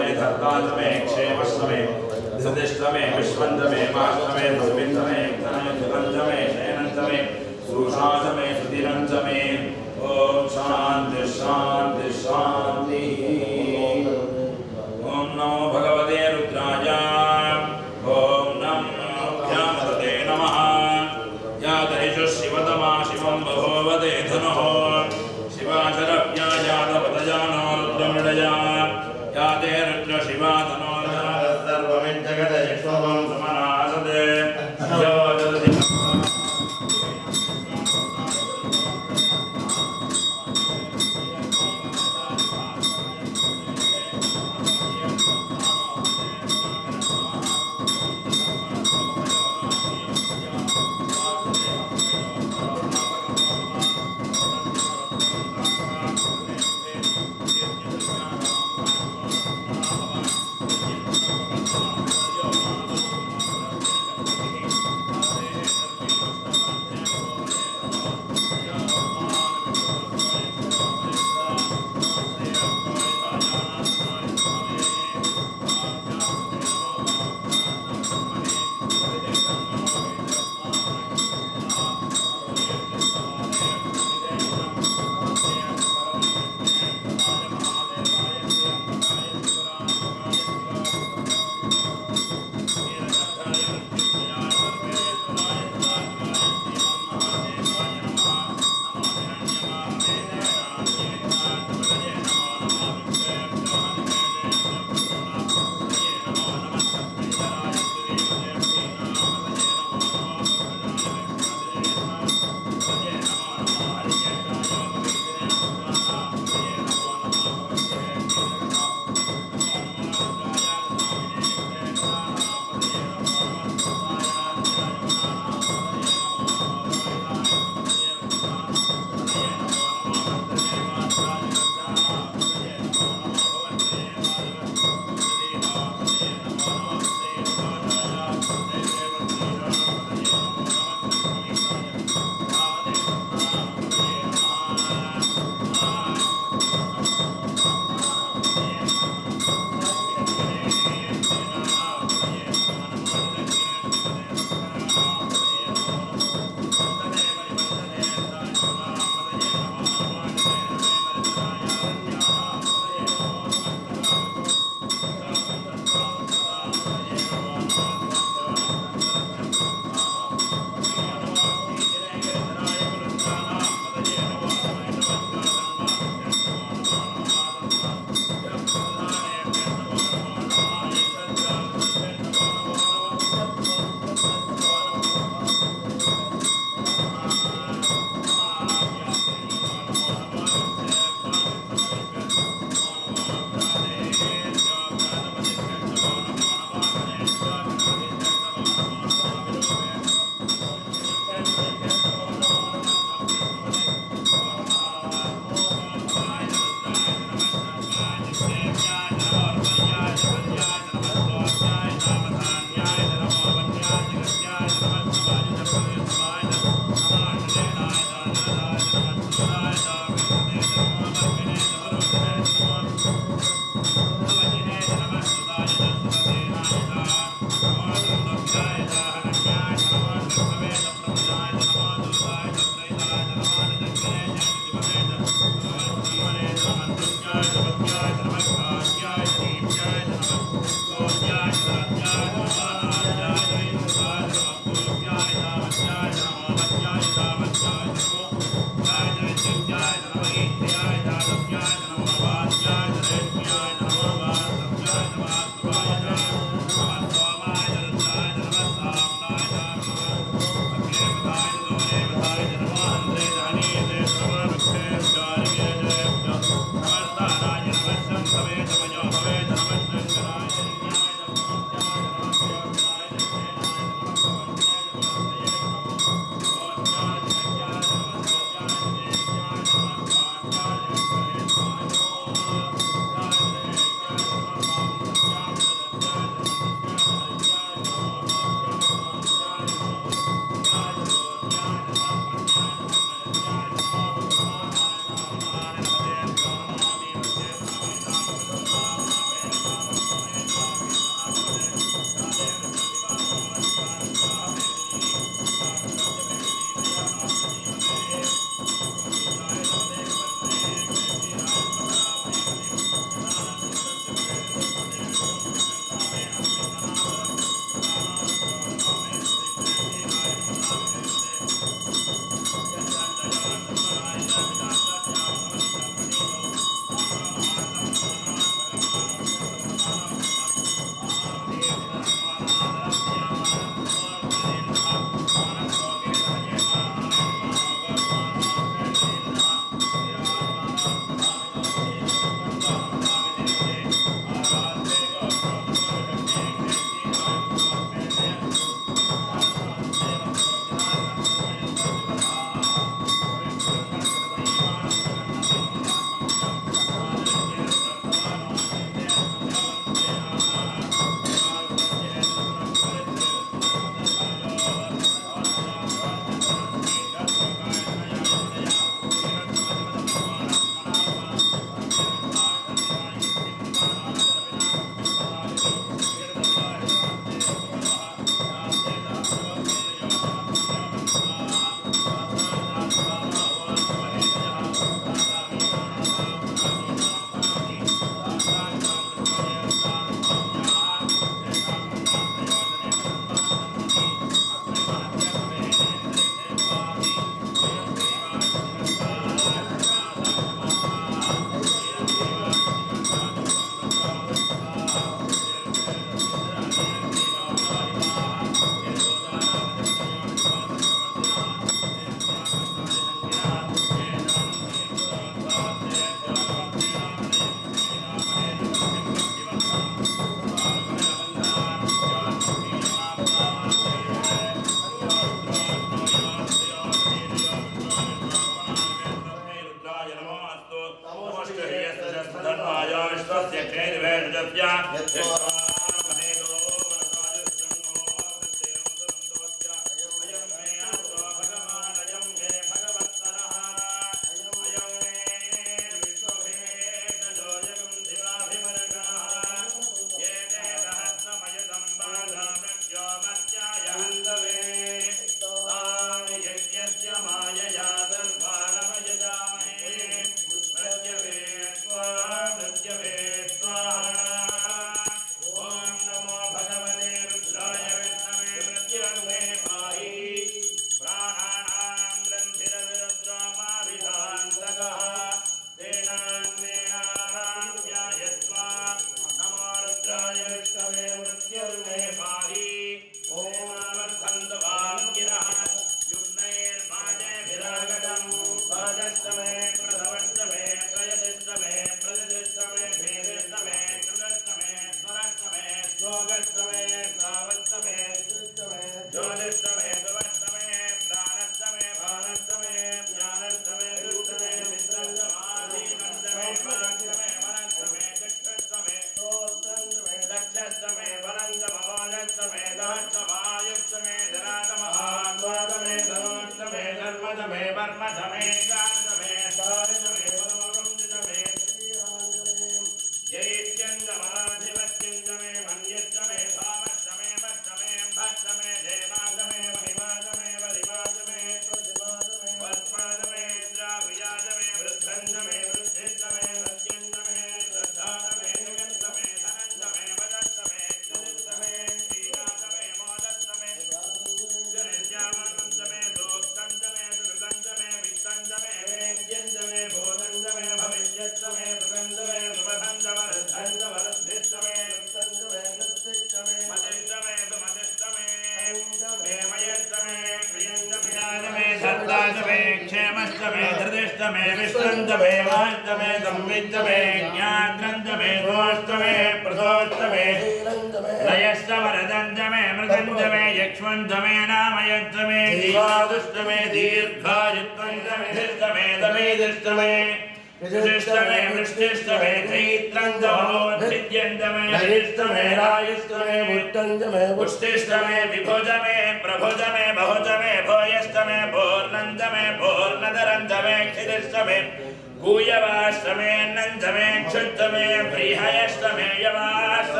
मे धर्तात्मे क्षेमस्तमे सदिष्टमे विश्वन्तमे माष्टमे सुविन्तमे धनयुतमे शयनन्तमे सुषातमे सुदिनन्तमे ओम शांति शांति शांति। ओम नमो भगवते रुद्राय ओम नमो ध्यामते नमः। या तैषु शिवतमा शिवं बभोवते धनुः शिवाचरव्या यादवतजानो रुद्रमृडया या ते रुद्र शिवा तनो सर्वमिज्जगदयक्ष्मं समनासते यो जगति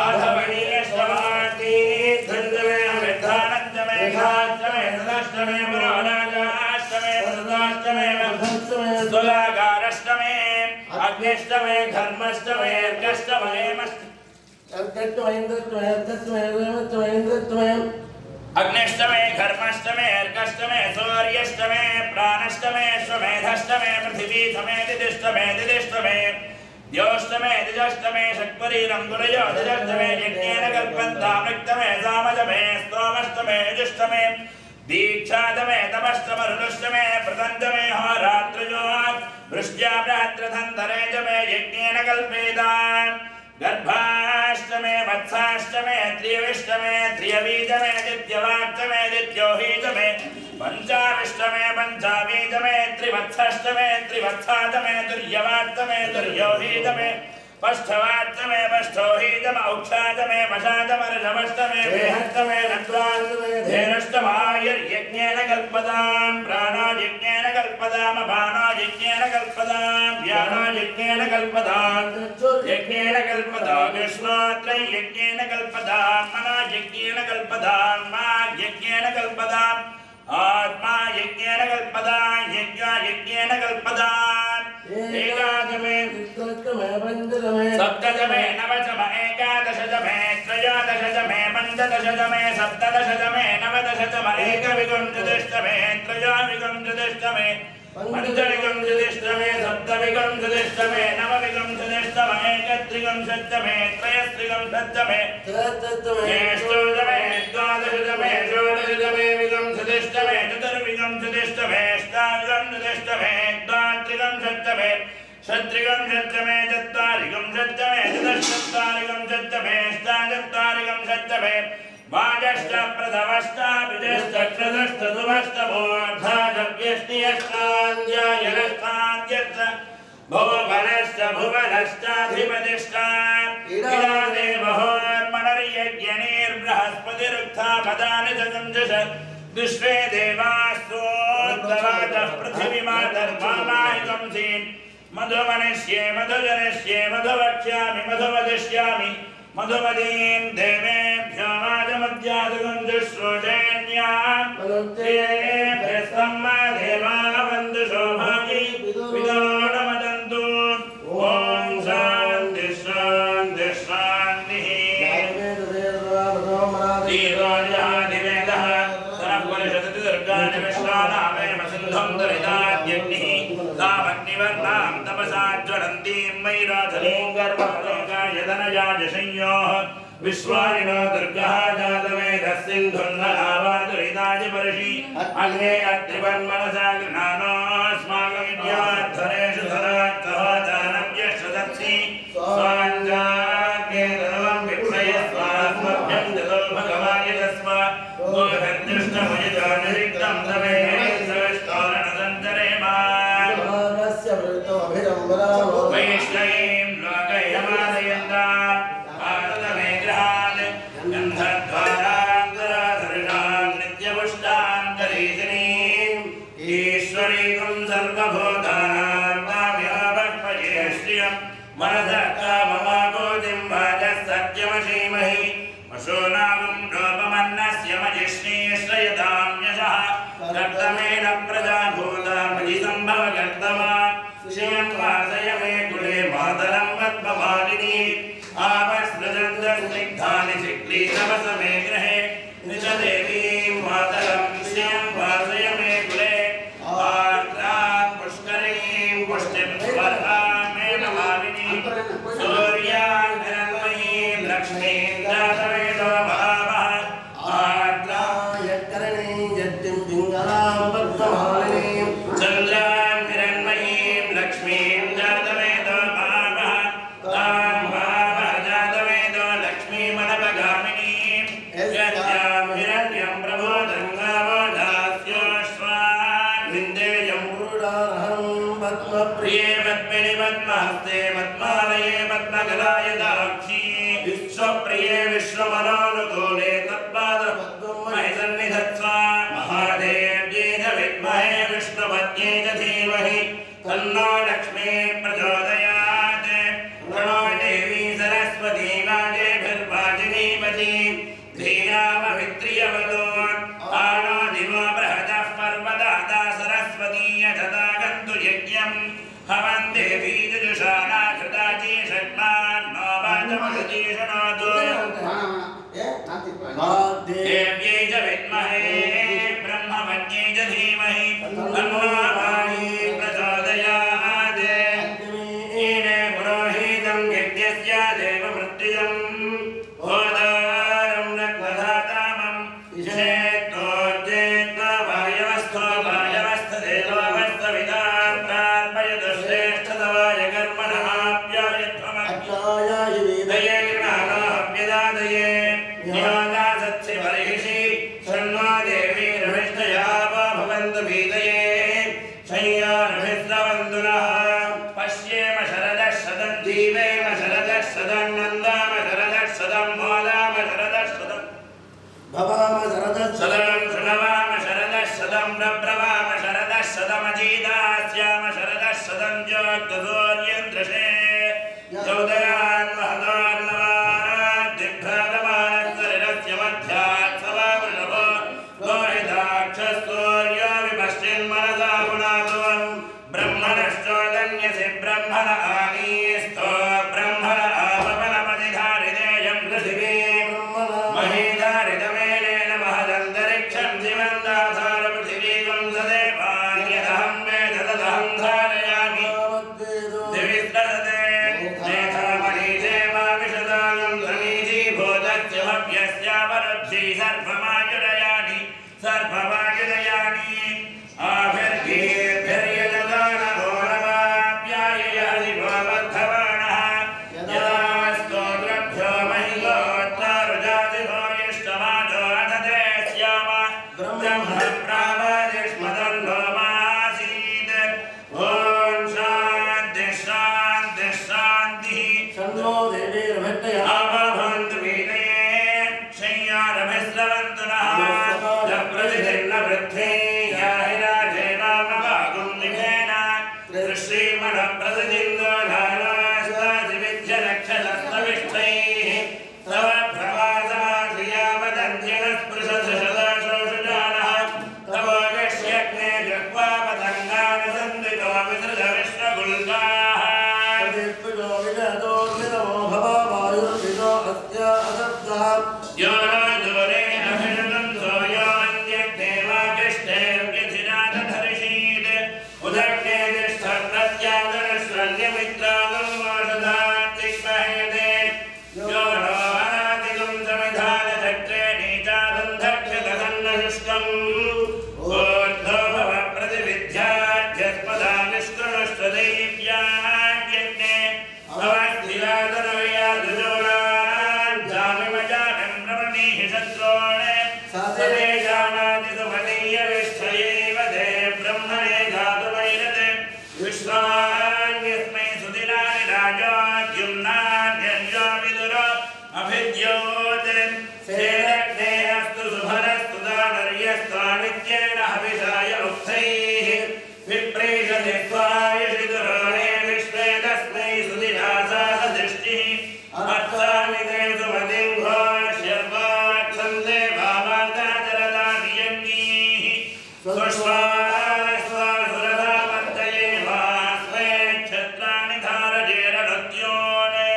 आधवणीयष्टमाति धन्यमे अमिर्धानन्दमे घातमे तदाष्टमे तदाष्टमे पुरोराजाष्टमे तदाष्टमे स्तुलागारष्टमे अग्निष्टमे घर्मष्टमे अर्कष्टमे अग्निष्टमे घर्मष्टमे अर्कष्टमे सूर्यष्टमे प्राणष्टमे श्वमेधष्टमे पृथिवीष्टमे दिदिष्टमे दिदिष्टमे द्योष्टमे दिजष्टमे षट्परीरं गुरयो दिजष्टमे यज्ञेन कल्पन्तामृक्तमे सामजमे स्तोमष्टमे यजुष्टमे दीक्षादमे तपष्टमरुणष्टमे प्रतञ्जमे होरात्रयोः वृष्ट्याभ्रात्रधन्तरेजमे यज्ञेन कल्पेताम् गर्भाष्टमे वत्साष्टमे त्रियविष्टमे त्रियवीजमे दित्यवाष्टमे दित्योहीजमे पंचाविष्टमे पंचावीजमे त्रिवत्साष्टमे त्रिवत्सादमे तुर्यवाष्टमे तुर्योहीजमे पष्ठवाष्टमे पष्ठोहीजम औक्षादमे वशादमर्षवष्टमे वेहष्टमे नत्वाष्टमे धेनष्टमायुर्यज्ञेन कल्पताम् प्राणायज्ञेन कल्पताम् अपानायज्ञेन कल्पताम् व्यानायज्ञेन कल्पताम् यज्ञेन कल्पताम् विष्णोत्रयज्ञेन कल्पताम् मनायज्ञेन कल्पताम् मायज्ञेन कल्पताम् आत्मा यज्ञेन कल्पताम् यज्ञेन कल्पताम् एकादशमे सप्तदशमे नवदशमे एकादशदशमे त्रयोदशदशमे पञ्चदशदशमे सप्तदशदशमे नवदशदशमे एकविंशतिष्टमे त्रयोविंशतिष्टमे पञ्चविंशतिष्टमे सप्तविंशतिष्टमे नवविंशतिष्टमे एकत्रिंशत्तमे त्रयस्त्रिंशत्तमे ज्येष्ठोदशमे द्वादशदशमे षोडशदशमे विंशतिष्टमे चतुर्विंशतिष्टमे अष्टाविंशतिष्टमे द्वात्रिंशत्तमे षट्त्रिंशत्तमे चत्वारिंशत्तमे चतुश्चत्वारिंशत्तमे अष्टाचत्वारिंशत्तमे वाजष्टप्रथमष्टाभिजस्तक्षदष्टदुमष्टमोऽर्थाजव्यष्टियष्टान्यायनष्टान्यष्ट भुवनश्च भुवनश्चाधिपतिष्ठान्मनर्यज्ञनीर्बृहस्पतिरुक्थापदानि जगञ्जश विश्वे देवास्तोत्तवाचः पृथिवीमाधर्मामाहिकंसीन् मधुमनिष्ये मधुजनिष्ये मधुवक्ष्यामि मधुवदिष्यामि मधुमदीं देवेभ्यो वाजमध्यादगुञ्जुश्रोषेण्याम् तेभ्यस्तम्मा देवा वन्दुशोभायै विदोणमदन्तु ॐ शान्ति शान्ति शान्तिः धीरोजादिवेदः सरपरिषदति दुर्गाणि विश्वानामेव सिन्धुं दरिताद्यग्निः तामग्निवर्णां तपसा ज्वलन्तीं मयिराधनीं गर्भफलेकायतनयाजशंयोः विश्वानिनो दुर्गः जातवेदः सिन्धुर्नलावादुरिताय परशि अग्ने अत्रिवन्मनसा गृह्णानोऽस्माकमिद्याद्धरेषु धरात्तः जानव्यश्वदत्सि स्वाञ्जाग्ने सर्वं विप्रयस्वास्मभ्यं जतोर्भगवायजस्व गोधर्दृष्टमयजानिरिक्तं तमे सविष्टोरणसञ्चरेम वैष्णवीं लोकैरमादयन्ता भारतमे गृहान् गन्धद्वारान्तराधर्षां नित्यपुष्टां करीशिनीम् ईश्वरीकं सर्वभूतानां ताम्यावक्पये श्रियं मनसः काममागोदिं वाचः सत्यमशीमहि पशूनागं नोपमन्नस्य मजिष्णीश्रयतां यशः कर्तमेन प्रजाभूता मयि सम्भव कर्तमा श्रियं वासय मे कुले मातरं पद्ममालिनी आपस्मृजन्तस्निग्धानि शिक्लीतवसमे गृहे निजदेवीं मातरं श्रियं वासय मे कुले आर्द्रां पुष्करीं पुष्टिं स्वर्गां मे नमामिनी सूर्यां हिरण्मयीं लक्ष्मीं जातवेदो भावः आर्द्रां यत्करणीं यत्तिं पिङ्गलां पद्ममालिनीं चन्द्रां हिरण्मयीं लक्ष्मीं जातवेदो भावः तां भावः जातवेदो लक्ष्मीमनपगामिनीं यस्यां हिरण्यं प्रबोधं गावो दास्योऽश्वान् विन्देयं पुरुषार्हं पद्मप्रिये पद्मिनि पद्महस्ते पद्मालये पद्मगदाय दाक्षी विश्वप्रिये विश्वमनोनुकूले तत्पादपद्मं महि सन्निधत्स्व महादेव्यै च विद्महे विष्णुपत्न्यै च धीमहि तन्नो लक्ष्मी प्रचोदयात् प्रणो देवी सरस्वती वाजेभिर्वाजिनीपती धियामभित्रियवतो आनो दिवो हवन्ते बीजजुषाणा कृताची षट्मान् नो वाचमसतीषणोतु देव्यै च विद्महे ब्रह्मवन्यै च धीमहि तन्नो वाणी प्रचोदयात् ईने पुरोहितं यज्ञस्य देवमृत्युजम् ओदारं रत्नधातामं इषेत्तोज्जेत्वा वायवस्थो वायवस्थदेवोऽवस्थविदां प्रार्पयतु श्रेष्ठतवाय कर्मणः आप्यायत्वमग्नायायुवेदये ज्ञानाभ्यदादये निहादासत्सि बर्हिषि शृण्वा देवी रविष्ठया वा भवन्तु भीतये शय्यारभिस्रवन्तु नः पश्येम शरदः शतं जीवेम शरदः शतं नन्दाम शरदः शतं मोदाम शरदः शतं भवाम शरदः शतं शृणवाम शरदः शतं प्रब्रवाम शरदः शतमजीदास्याम शरदः शतं ज्योत्सूर्येन्द्रशे चौदयान् महदोर्नवान् दिग्भ्रातमानस्सरिरस्य मध्यात् सवावृषभो लोहिताक्षसूर्यो विपश्चिन्मनसा पुनातो ब्रह्मणश्चोदन्यसि ब्रह्मण आनीस्थो ब्रह्मण आपवनमधिधारितेयं पृथिवीं महीधारितमेलेन महदन्तरिक्षं दिवन्दाधार पृथिवीकं सदेवान्यदहं वेद तदहं धारयामि दिविस्तदते नेथामणिदेवाविशदागं समीची भूतस्य भव्यस्यावरुद्धि सर्वमायुरयानि सर्वमायुरयानि आभिर्गीर्भिर्यजदानहो नमाप्याययादिभवद्धवानः यदास्तोत्रभ्यो महिलोत्तरुजातिभो इष्टमादो अदते स्याम ब्रह्मप्रावदिष्मदन्नो मासीत् ॐ शान्तिः शान्तिः शान्तिः शन्नो देवीर्भट्टया भवन्तु वीतये शय्यारभिस्रवन्तु नः प्रतिदिन्न वृद्धे याहिराजेनामगागुं निभेन दृश्रीमणः प्रतिदिन्दो नानास्तादिविद्यलक्षलस्तविष्ठैः तव प्रवासाश्रियावदन्त्यनस्पृशदशदाशोषुजानः तवो यक्ष्यग्ने जह्वापतङ्गानसन्दितो विसृजविष्णुगुल्गाः यो दूरे अभिनन्दो यो अन्यग्नेवाकृष्णे व्यधिरादधर्षीत् उदग्ने तिष्ठप्रत्यादरश्रन्यमित्रागं वाषधात्तिग्महेते यो नो अनादिगं समिधानचक्रे नीचादन्धक्षलसन्नशुष्कम् ऊर्ध्वो भव प्रतिविद्याध्यस्पदा निष्कृणुष्वदैव्याद्यग्ने भवस्थिरादनव्यादुजोलान् जामिमजामिं प्रमणीः शत्रोणे सदे जानाति सुमनीयविष्ठयैव ते ब्रह्मणे धातुमैरते विश्वान्यस्मै सुदिनानि राजोद्युम्नान्यन्यो विदुरो अभिद्योते सेदग्ने अस्तु सुभरस्तु दानर्यस्त्वानित्येन हविषाय उक्तैः विप्रेषते स्वायशिदुरोणे विश्वे तस्मै सुदिनासाह दृष्टिः अर्थानि ते सुमतिं घोष्यर्वाक्षन्ते भावान्ताचरदानि यज्ञैः स्वश्वास्वासुरधामर्तये वा स्वे क्षत्राणि धारजेरनत्योने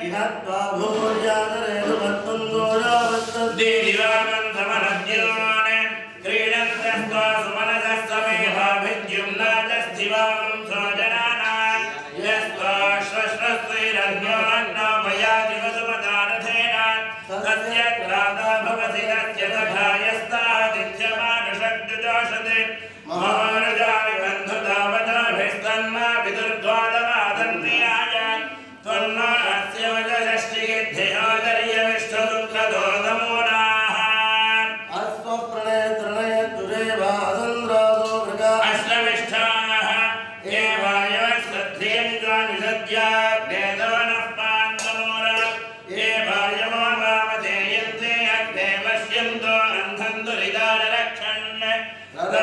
इहत्वा भूर्यादरेषु मत्पुन्दो यावत्तद्दिवागन्धमनद्योने क्रीडन्तस्त्वा सुमनसः समेभाभिद्युम्नादस्थिवां स्वजनानां यस्त्वा श्वश्वस्वैरन्यो अन्नोपयादिवसुमदानथेन तस्य त्राता भवति तस्य सखायस्तादित्यमानुषड्युजोषते महानुजानि बन्धुतावताभिस्तन्मा विदुर्द्वादमादन्त्रियाय त्वन्नो अस्य वचषष्टिगिद्धियोदर्यविष्ठदुःखदो नमोनाः अश्वविष्ठाः एवायवश्रद्धेन्द्रानिषद्याग्नेदवनः पान्तमोरा एवायवो वामधेयन्ते अग्ने पश्यन्तो अन्धन्तुरिदाररक्षन्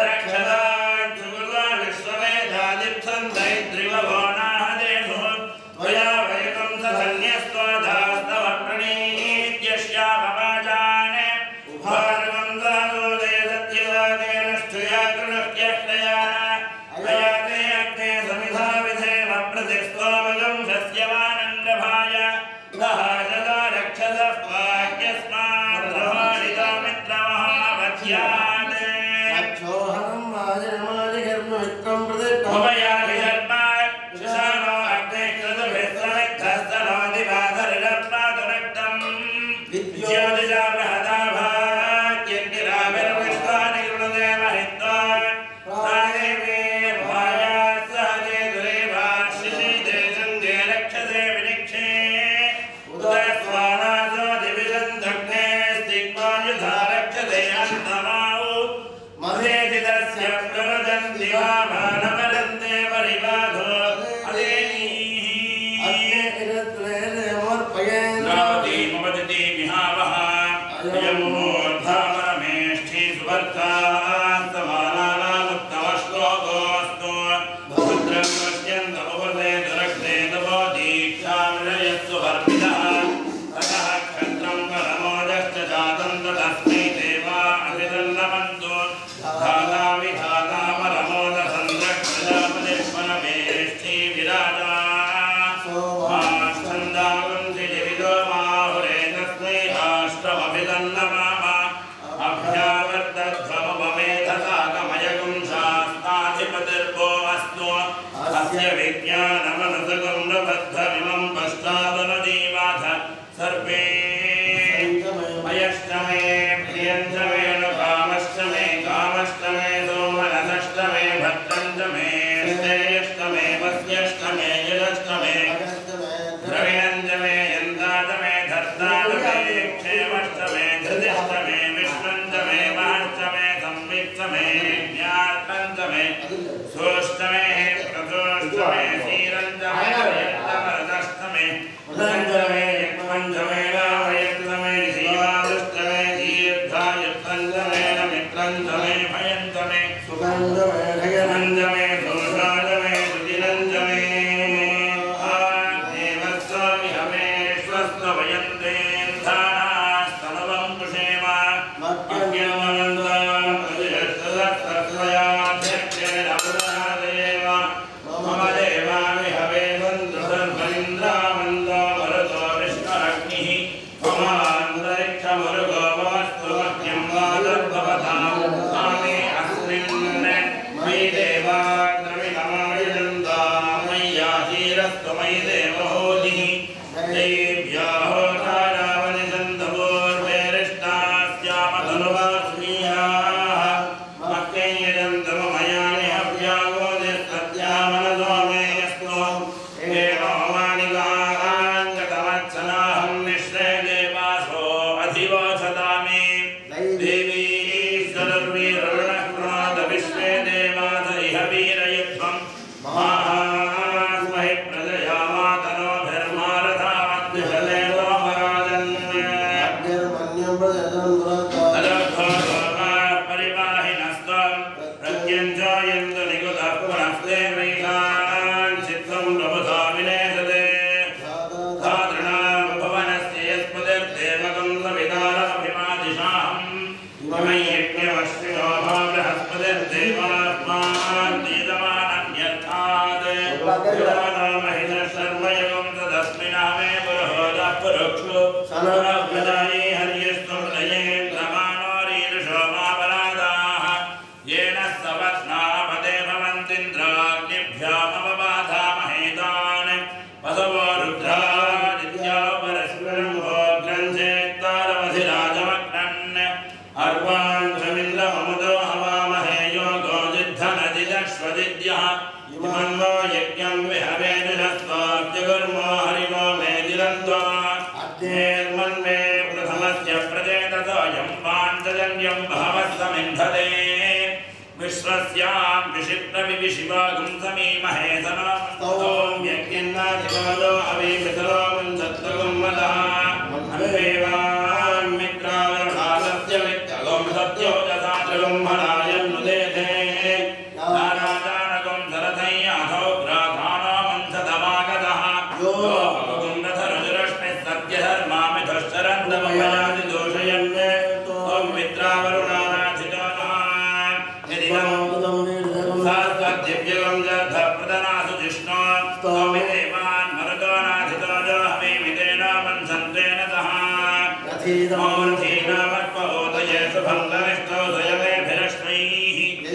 रक्षदान् सुगुर्वा विश्ववेदादिप्सं दैद्रिवभो नाहदेषु त्वया वैकं सन्न्यस्त्वधास्तव प्रणीत्यश्यापवाचान् उभारवन्दानोदय सत्यदानेन ष्ठुया कृणक्यष्टया अयाते अग्ने समिधा विधे Om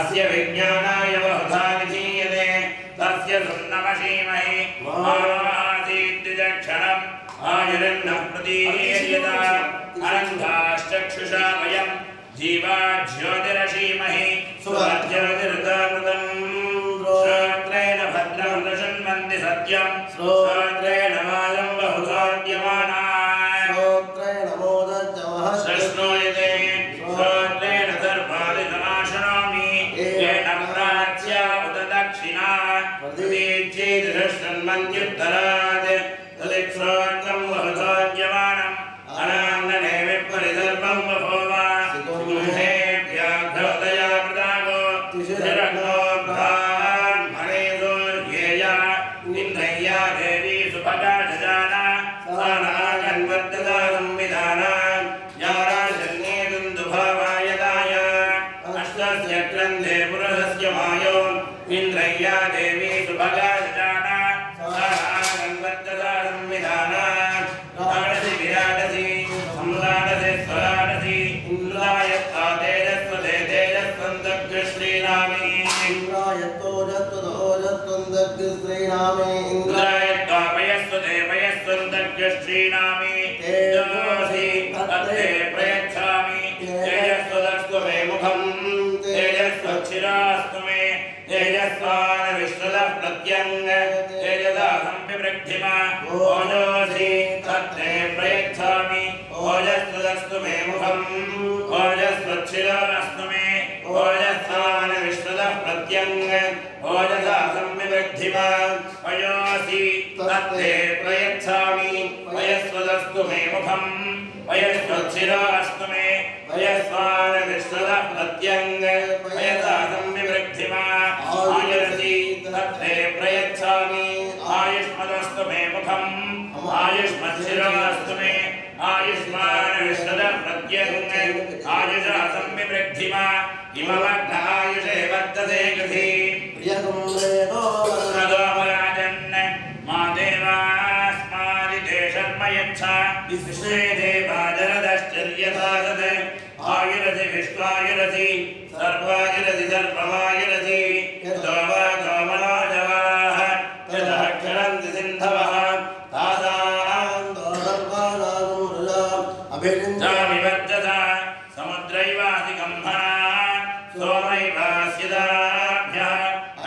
अस्य विज्ञानाय बहुधा विधीयते तस्य सुन्नमशीमहि मानवासीद्विजक्षणम् आयुरन्नः प्रतीयता अनन्ताश्चक्षुषा वयम् जीवा ज्योतिरशीमहि सुज्योतिर्गमृतम् श्रोत्रेण भद्रं दशन्वन्ति सत्यम् श्रोत्रेण वायं बहुधाद्यमाना श्रोत्रेण मोदज्जवः श्रश्नूयते श्रोत्रेण सर्वादितमाशनोमि येन प्राच्या उत दक्षिणा प्रतीच्येदृशन्वन्त्युत्तरात् तदिक्श्रोत्रं बहुधाद्यमानम् अनान्दने विपरिसर्वं बभूव सिंहे व्याघ्रोदया प्रदागो तिशिरग्नो ब्राह्मणे सूर्येया इन्द्रय्या देवी सुभगा जजाना सानागन्वर्तदा संविधाना याराजन्ये दुन्दुभावायदाय अष्टस्य क्रन्धे पुरुषस्य मायो इन्द्रय्या देवी सुभगा जजाना सानागन्वर्तदा संविधाना राडसि विराडसि सम्राडसि स्वराडसि इन्द्रायत्ता तेजस्वते तेजस्वन्दग्श्रीनामे इन्द्रायत्तोजस्वतोजस्वन्दग्श्रीनामे इन्द्रायत्ता पयस्वते पयस्वन्दग्श्रीनामे तेजोऽसि तत्ते प्रयच्छामि तेजस्वदस्तु मे मुखम् तेजस्वच्छिरास्तु मे तेजस्वान् विश्वदः प्रत्यङ्ग तेजसा संविवृद्धिमा ओजोऽसि तत्ते प्रयच्छामि ओजस्वदस्तु मे मुखम् ओजस्वच्छिरास्तु मे ओजस्वान् विश्वदः प्रत्यङ्ग ओजसा संविवृद्धिमा अयोऽसि तत्ते प्रयच्छामि वयस्वदस्तु मे मुखम् वयस्वच्छिरास्तु मे वयस्वान् विश्वदः प्रत्यङ्ग वयसा संविवृद्धिमा आयुरसि तत्ते प्रयच्छामि आयुष्मदस्तु मे मुखम् आयुष्मच्छिरास्तु मे आयुष्मान् विश्वदः प्रत्यङ्ग आयुषा संविवृद्धिमा इमवग्न आयुषे वर्तते कृधि प्रियकुम्भेदोमराजन् मा देवास्मादिते शर्म यच्छा विश्वे देवा जरदश्चर्यथा तत् आयुरसि विश्वायुरसि सर्वायुरसि सर्वमायुरसि यतो वाचो मनोजवाः यतः क्षरन्ति सिन्धवः तासान्तो सर्वानागं रुजाम् अभिषिञ्चामि वर्चसा समुद्रैवाधिकम्भना सोमैवास्यदाभ्यः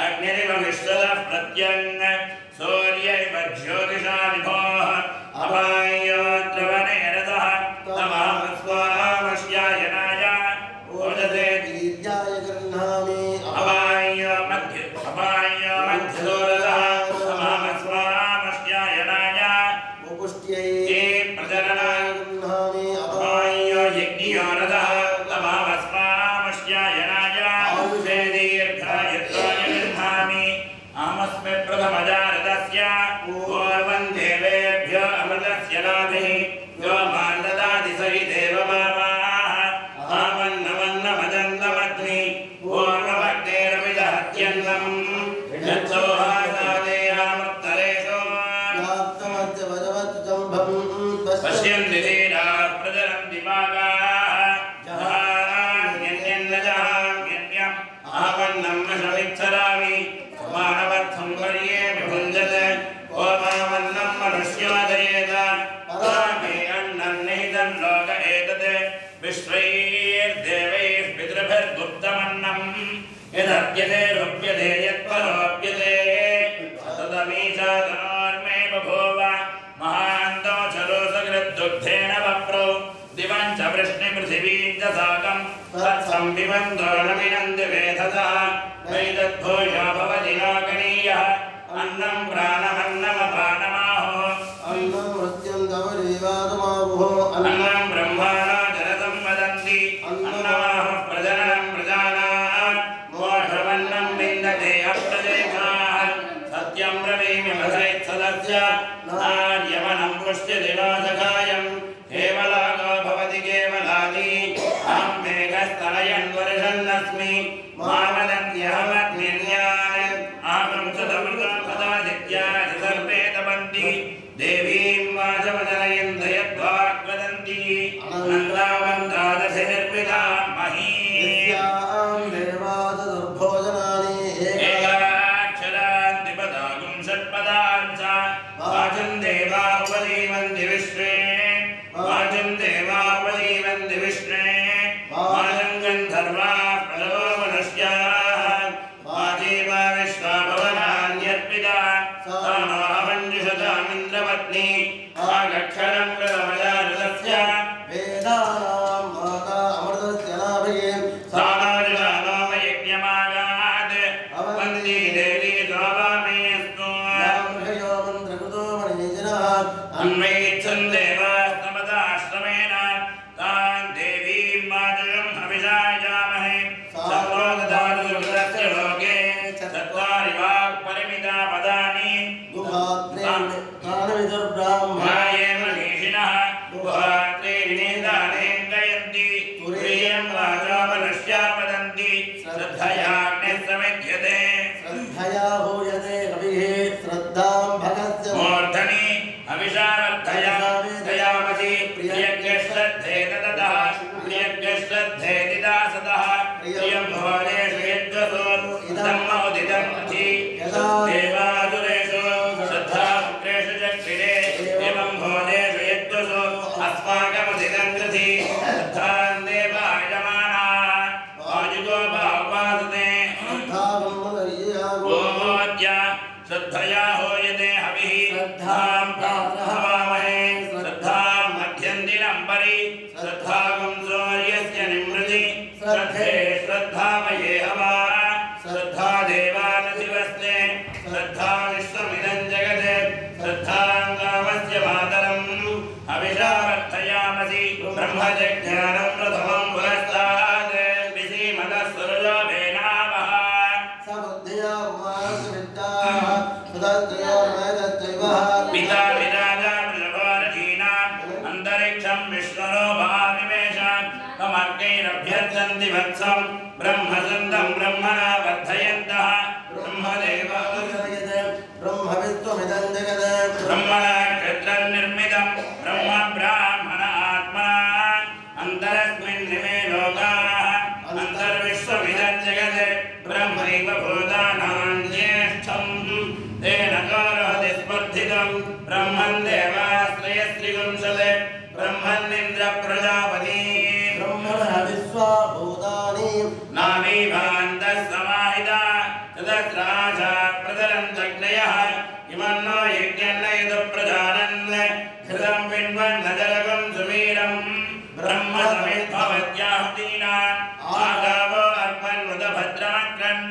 अग्निरिव विश्वदः प्रत्यङ्ग सूर्यैव ज्योतिषा विभोः अपायोद्रवणे रथः तमस्वामश्यायनाय ओजसे दीर्घाय गृह्णामि अपायो मध्यदोरथः तमस्वामश्यायनाय मुकुष्ट्यै प्रजननाय गृह्णामि अपायो यज्ञयो रथः तमस्वामश्यायनाय आयुषे दीर्घाय गृह्णामि अहमस्मि प्रथमजारदस्य पूर्वं देवेभ्यो अमृतस्य लाभिः यो मां ददाति स हि देवमावाः आमन्नमन्नमदन्तमग्नि पूर्वभक्तेरपि दहत्यन्नम् यत्सौहासादेहामुत्तरेषु पश्यन्ति धीराः प्रचरन्ति वागाः जहान्यन्यन्न जहान्यन्यम् आपन्नं न शमिच्छरामि मानवर्थं पर्ये विभुञ्जते ओमावन्नं मनुष्योदयेत परामे अन्नं निहितं लोक एतत् विश्वैर्देवैः पितृभिर्गुप्तमन्नं यदप्यते रुप्यते यत्परोप्यते तदमीशातनोर्मे बभूव महान्तो चरोसकृद्दुग्धेन वप्रौ दिवं च वृष्णिपृथिवीं च साकं तत्सं पिबन्तो न विनन्ति वेधसः वैदद्भूयो भवति लोकनीयः अन्नं प्राणमन्नमपानमाहो अन्नं मृत्युं तवरीवादमावुः अन्नं ब्रह्माणो जलतं वदन्ति अन्नमाहुः प्रजननं प्रजानात् मोषमन्नं विन्दते अप्रदेशाः सत्यं ब्रवीमि भसैत्सदस्य नार्यमनं पुष्यति नो सखायं केवलागो भवति केवलानि अहं मेघस्तनयन् वर्षन्नस्मि मामदन्यहमग्निन्यान् आहं सदमृतपदादित्याः सर्वे तपन्ति देवीं वाचमजनयन्त यद्वाग्वदन्ति अनन्दावन्तादशि निर्मिता महीं देवादुर्भोजनानि एकाक्षरान् यद्विदा सामञ्जुषतामिन्द्रपत्नी आगक्षरं कृतमजारुतस्य वेदानां माता अमृतस्य लाभये सामाजिकानामयज्ञमागात् वन्दे देवी द्वावामेऽस्तु ऋषयो मन्त्रकृतो मणिजनः अन्वैच्छन्देवास्तमदाश्रमेण तान् देवीं मातरं हविषायामहे सर्वोदधातुर्गस्य लोके चत्वारि वाक्परिमिता पदानि गुहात्रेण मनीषिणः गुहात्रेणेदानेन गयन्ति तुरीयं वाचा मनुष्या वदन्ति श्रद्धयाग्निः समिध्यते श्रद्धया हूयते कविः श्रद्धां भगस्य मूर्धनि हविषावर्धया दयामसि प्रियज्ञश्रद्धे ततः प्रियज्ञश्रद्धेति दासतः प्रियं भवनेषु यद्वसो धम्मोदितं हि देवासुरेषु श्रद्धापुत्रेषु चक्षिरे एवं भवनेषु यद्वसो अस्माकमुदितं कृति श्रद्धां देवायमाना वायुगो भावपासते गोमोद्या श्रद्धया होयते हविः श्रद्धां प्रातःवामहे श्रद्धां मध्यन्दिनम्बरि श्रद्धागं सूर्यस्य निमृति श्रद्धे श्रद्धामये हवा श्रद्धा देवानधिवस्ते श्रद्धा विश्वमिदं जगत् श्रद्धां गावस्य मातरम् हविषावर्धयामसि ब्रह्मजज्ञानं प्रथमं पुरस्तात् विसीमतः सुरलोभेनावः सबुद्धिया उमासुविद्याः सुदत्तयो मैदत्तैवः पिता विराजा वृषभारथीनाम् अन्तरिक्षं विश्वरो भाविमेषान् तमर्कैरभ्यर्थन्ति वत्सं ब्रह्मसन्दं ब्रह्मणा वर्धयन्तः ब्रह्मवित्वमिदं जगत् ब्रह्मणा क्षत्रनिर्मितं ब्रह्म ब्राह्मण आत्मना अन्तरस्मिन् निमे लोकाः अन्तर्विश्वमिदं जगत् ब्रह्मैव भूतानां ज्येष्ठं तेन कारोहति स्पर्धितं ब्रह्मन् देवाश्रयस्त्रिगुंसत् ब्रह्मन्निन्द्र प्रजापति ब्रह्मणः विश्वाभूतानि नामीभान्तः समाहिता तदत्राजा प्रतरन्तग्नयः इमन्नो यज्ञन्नयतु प्रजानन् घृतं पिन्वन्नजलकं सुवीरं ब्रह्म समिद्भवत्याहुतीनान् आगावो अर्पन्मुदभद्रमक्रन्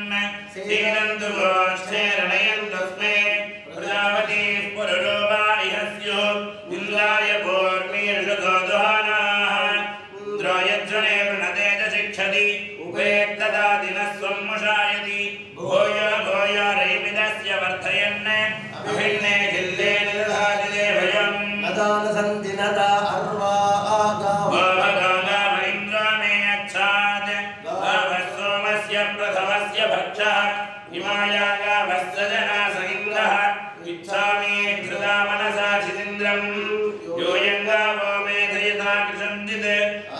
सीनन्तु गोष्ठेरणयन्तु स्मे प्रजापतिः पुरुरोपा इह स्युः इन्द्राय भूर्मीर्षतो दुहानाः इन्द्रो यज्जने वृणते च शिक्षति उपेत्तदा दिनः स्वं मुषायति भूयो भूयो रैमिदस्य वर्धयन् अभिन्ने खिल्ले निदधाति देवयम् नदान सन्ति नदा अर्वा आगावो गाव इन्द्रो मे अच्छात् गावः सोमस्य प्रथमस्य भक्षः हिमाया गावस्य जना स इन्द्रः इच्छामि धृता मनसा चिदिन्द्रम् योऽयं गावो मेधयता कृशन्दित्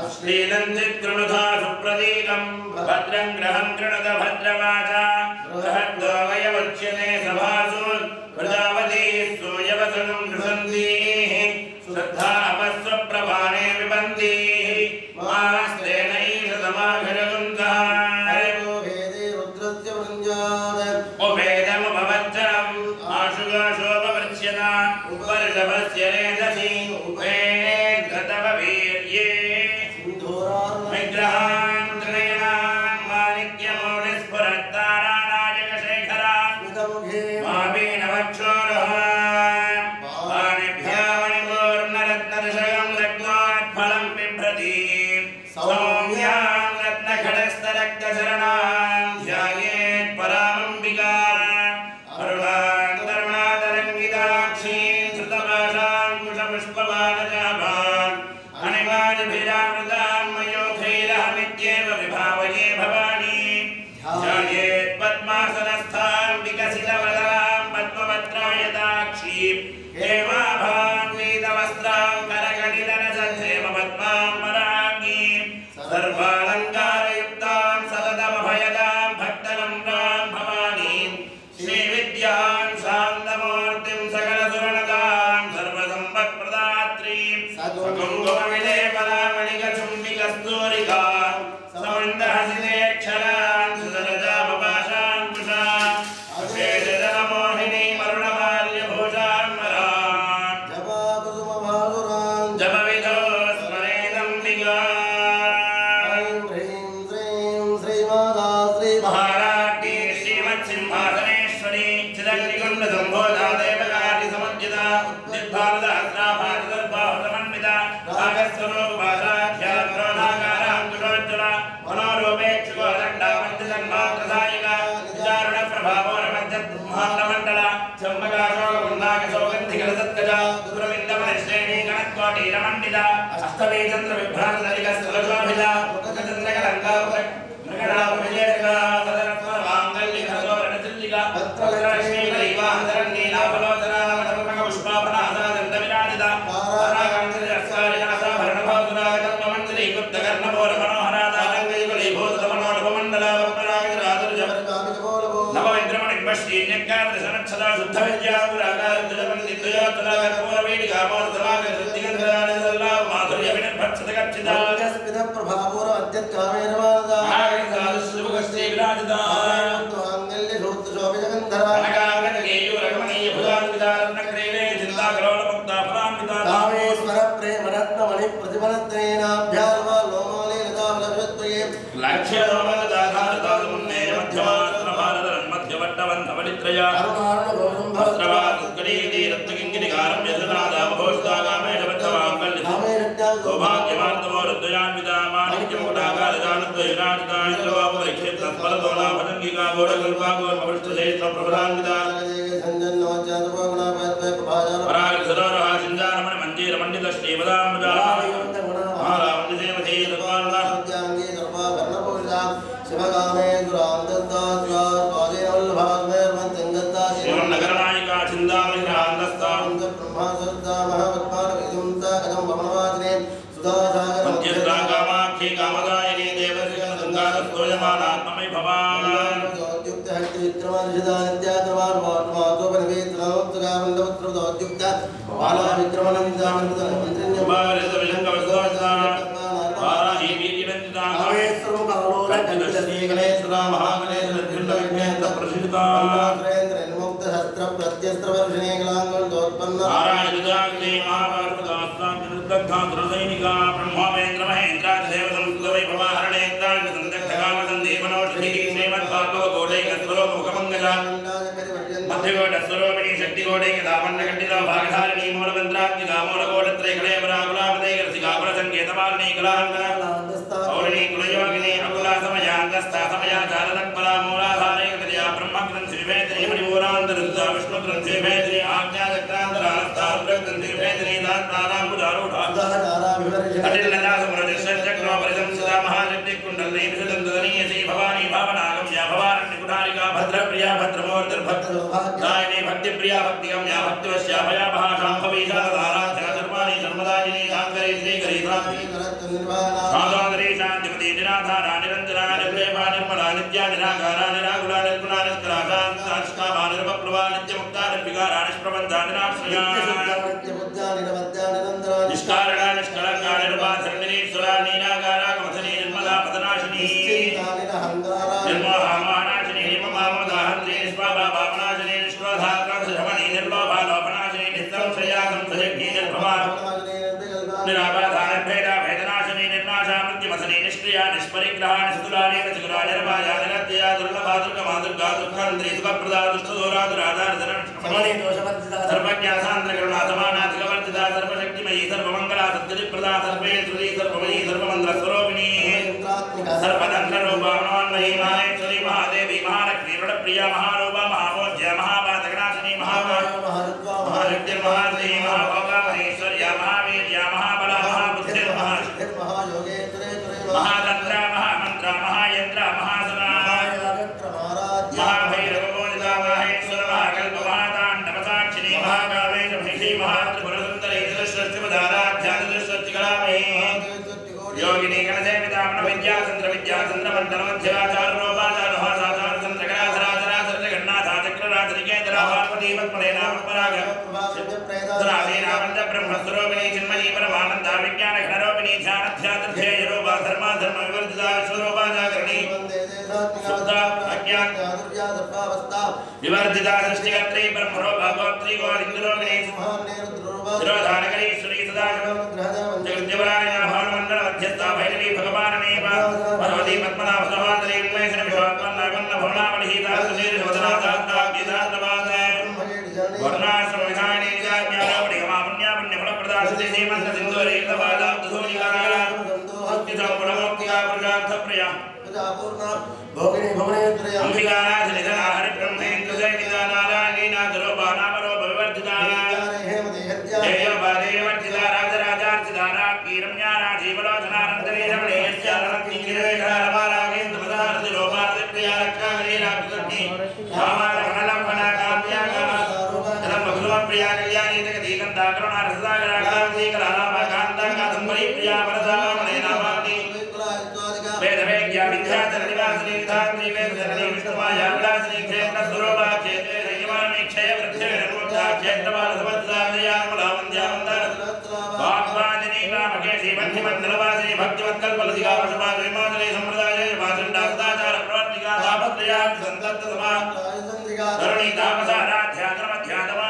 अश्लीलं चित्कृणुधा सुप्रतीकं भद्रं ग्रहं कृणुत भद्रवाचा बृहद्दो वयमुच्यते सभासु प्रजापतिः सूयवसनं कृशन्तीः श्रद्धा अपस्वप्रभाणे विबन्तीः मास्तेन ईशतमाघरगुन्तः भेदे रुद्रस्य वृञ्जात् उपेदमुपवज्जनम् आशुगाशोपवृच्यता उपर्षभस्य रेदसि उपेद्गतववीर्ये विग्रहान् त्रिनयनान् माणिक्यमौलिस्फुरत्तारानायकशेखरान् मावीनवक्षोरुहान् पाणिभ्या मणिपूर्णरत्नऋषयं रत्नोत्फलं बिभ्रति सौम्यां रत्नखडस्थरक्तचरणां ध्यायेत् परामम्बिकाम् अरुणातरुणातरङ्गिताक्षीं धृतपाशाङ्कुशपुष्पबाणजाभान् अनिवार्यभिरावृतां मयोखैरहमित्येव विभावये भवानी ध्यायेत् पद्मासनस्थां विकसितवदनां पद्मपत्रायताक्षीं हेमाभां नीतवस्त्रां करगणितरसद्धेम पद्मां पराङ्गीं सर्वालङ्कारयुक्तां सततमभयदां भक्तनम्रां भवानीं श्रीविद्यां शान्तमूर्तिं सकलसुरणदां सर्वसम्पत्प्रदात्रीं सकुङ्कुमविलेपनामणिकचुम्बिकस्तूरिकां समन्दहसितेक्षरां सुदरजापपाशाङ्कुशां अशेषजनमोहिनीं चिदग्निकुण्ड संभोधा देवकारि समज्जिता दिग्भारत अस्त्राभारतर्बाहुतमन्विता आगस्वरूपादाख्या क्रोधाकाराङ्कुशोज्ज्वला मनोरूपेक्षुको दण्डामञ्जन्मात्रसायिका विचारण प्रभावोरमध्यद्ब्रह्माण्डमण्डला चम्बकाशोकपुण्डाकसौगन्धिकलसत्कजा दुरविन्दपरिश्रेणी गणत्कोटीरमण्डिता अष्टमे चन्द्रविभ्रान्तरिकस्थलशोभिता मुखचन्द्रकलङ्का मृगणाभविजयका सदरत्वमाङ्गल्यघनोरणचिल्लिका वक्त्रलक्ष्मीकलैवाहधरण्येनाफलोचना नवपुष्पापनासादन्तविराजिता ताराकान्तिरस्कारिणासाभरणभासुरा कल्पमञ्जली गुप्तकर्णपोरमनोहरादा रङ्गयुगलीभूतमनोरभमण्डला नवविद्रमणिम्बश्रीन्यज्ञादशनक्षदा शुद्धविद्या पुराकारुद्रमन्दिद्वयोत्तरा कर्पूरवीडिका मोदसमागतिगन्धरानिदल्ला माधुर्यविनिर्भत्सतगर्चिता प्रभावोर अद्यत्कामेन वादा आगतादुश्रुभगस्ते विराजिता माङ्गल्यधूर्तशोभितगन्धरा अनगागतगेयूरगमनीयभुजान्विता रत्नक्रीडे चिन्ताकरोलमुक्ता फलान्विता कामेश्वरप्रेमरत्नमणिप्रतिफलत्रेणाभ्यार्वा लोमाले लताफलभत्वये लक्ष्यलोमलताधारतामुन्नेय मध्यमात्रभारतरन्मध्यवट्टवन्धवलित्रया वस्त्रवादुत्करीति रत्नकिङ्किणिकारं यशनादामभोष्टागामेशवद्धवाङ्गल्यता सौभाग्यमान्तमो रुद्रयान्विता माणिक्यमुकुटाकारजानुद्वयुराजिता इन्द्रवापुरक्षेत्रस्फलतोलाभजङ्गिका घोरकल्पागोर्मवृष्टशेषप्रभृतान्विता परागसरोरः सिञ्जानमणिमञ्जीरमण्डितश्रीमदाम्बुजा महारावण्यसेवधे सर्वान्ना शिवकामे दुरान्तस्ताद्वापादेवल्लभाग्मेर्मन्त्रङ्गत्ता श्रीमन्नगरनायिका चिन्तामणिरान्तस्ता ब्रह्मासुद्धा महावत्पालविदुन्ता कदं भवनवाचने सुधासागर मध्यस्था कामाक्षी कामदायिनी देवश्रीगङ्गादस्तोयमानात्ममयि भवान् ब्रह्मेन्द्र मध्यकोटस्वरूपिणी शक्तिकोटैकदामन्नकण्डिता भागधारिणी मूलमन्त्रात्मिका मूलकोटत्रैकले पराकुलापदैकरसिकापुरसङ्केतमालिनी कलाङ्गौरिणी कुलयोगिनी अकुलासमयाङ्गस्था समयाचारनक्पला मूलाधारैकतया ब्रह्मग्रन्थिविभेदिनी मणिमूलान्तरुद्धा विष्णुग्रन्थिविभेदिनी आज्ञाचक्रान्तरास्था रुद्रग्रन्थिविभेदिनी दान्तानाम्बुजारूढा अटिल्लदासमुरजश्चक्रो परिसंसदा महाशक्तिकुण्डलिनी विशुदन्तदनीयसी भवानी भावनागम्या भवारण्यकुटारिका भद्रप्रिया भद्रमोर्तिर्भद्रदायिनी भक्तिप्रिया भक्तिगम्या भक्तिवश्या भयाभहा शाम्भवीशारदाराध्या सर्वाणि धर्मदायिनी शाङ्करी श्रीकरी साधोदरी शान्तिमती निराधारा निरञ्जना निर्लेपा निर्मला नित्या निराकारा निराकुला निर्गुणा निष्कला शान्ताष्कामा निर्वप्लवा नित्यमुक्ता निर्विकारा निष्प्रबन्धा निराश्रया निष्कारणा निष्कलङ्का निर्बाधर्मिनीश्वरा नीनाकारा कमथनी निर्मला पदनाशिनी निर्मोहा महानाशिनी निर्ममामदाहन्त्री निष्पापा पापनाशिनी निष्क्रोधाक्रांशमणी निर्लोभा लोभनाशिनी निस्संशया संशयज्ञी निर्भवा निराबाधा निर्भेदा भेदनाशिनी निर्नाशा मृत्युमथनी निष्क्रिया निष्परिग्रहा निष्ठुला निरचकुला निर्भाया निरत्यया दुर्लभा दुर्गमा दुर्गा दुःखहन्त्री सुखप्रदा दुष्टदोरा दुराधारधरणमणि दोषवर्जिता सर्वज्ञा सान्द्रकरुणा समानाधिकवर्जिता सर्वशक्तिमयी सर्वमङ्गला सद्गतिप्रदा सर्वेश्वरी सर्वमयी सर्वमन्त्रस्वरूपिणी सर्वतन्त्ररूपा मनोन्मयी माहेश्वरी महादेवी महालक्ष्मी वृणप्रिया महारूपा महाभोज्य महापातकनाशिनी महाशक्तिर्महाद्री महाभोगा महेश्वर्या महावीर्या महाबला महातंत्र महामंत्र महायंत्र महासुरा महाभैरवपूजिता माहेश्वर महाकल्प महाताण्डवसाक्षिणी महाकामेश महिषी महात्रिपुरसुन्दरी चतुष्षष्टिपदाराध्याचतुष्षष्टिकलामयी योगिनी गणसेविता मनोविद्याचन्द्र विद्याचन्द्रमण्डलमध्यवाचारोपाचारोहासाचारचन्द्रकलाधराधराधरजगन्नाथा चक्रराधनिकेतरा पार्वती पद्मने नामपराग ब्रह्मस्वरूपिणी चिन्मयी परमानन्दा विज्ञानघनरूपिणी ध्यानध्यातध्येयरूपा धर्माधर्मविवर्जिता विश्वरूपा जागरणी शुद्धा अज्ञान विवर्जिता सृष्टिकर्त्री ब्रह्मरूपा गोत्री गोविन्दरूपिणी तिरोधानगरीश्वरी सदाशिव जगद्देवराया भानुमण्डलमध्यस्था भैरवी भगवानने भगवती पद्मनाभसमान्तरी उन्मेषण विश्वात्मन्नागन्न भवनामणिहिता सुशीर्षवदना दात्ता गीतात्मा वर्णाश्रम विधाने निजाज्ञानावधि महापुण्या पुण्यफलप्रदाशते देमन्त्र सिन्धुरे तवादाब्धोनिकारा मुक्तिसम्पूर्णमुक्तिका पुरुषार्थप्रिया भोगिनी भुवनेन्द्रिया अंबिकानाथ निधना हरिब्रह्मेन्द्र जयनिधा नारायणीनाथरूपा नामरूप विवर्धिता देवदेवर्जिता राजराजार्चिता कीरम्याना जीवलोचनानन्दरे रमणेयस्या रत्नीकिरीटा रमारागेन्द्र मदारतिलोपार्तिप्रिया रक्षागरीराभिसर्गी कामारमणलम्बना काम्यागा प्रिया कल्याणी जगदीकंता करुणा रससागरा कांति कलालामा कांता कादंबरी प्रिया वरदा मणे नामानि वेदवेद्या विद्याधर निवासिनी धात्री वेदधरणी विष्णुमाया विलासिनी क्षेत्र स्वरूपा क्षेत्रे रयमानि क्षय वृद्धि निर्मुक्ता क्षेत्रपाल समद्दा दया कुलावन्द्या वन्दर वाग्वादिनी कामकेशी बन्धिमण्डलवासिनी भक्तिवत्कल्पलतिका वशपा विमोचने संप्रदाये वासुण्डा सदाचार प्रवर्तिका तापत्रया संतप्त समा करुणी तापसाराध्या कर्मध्यातमा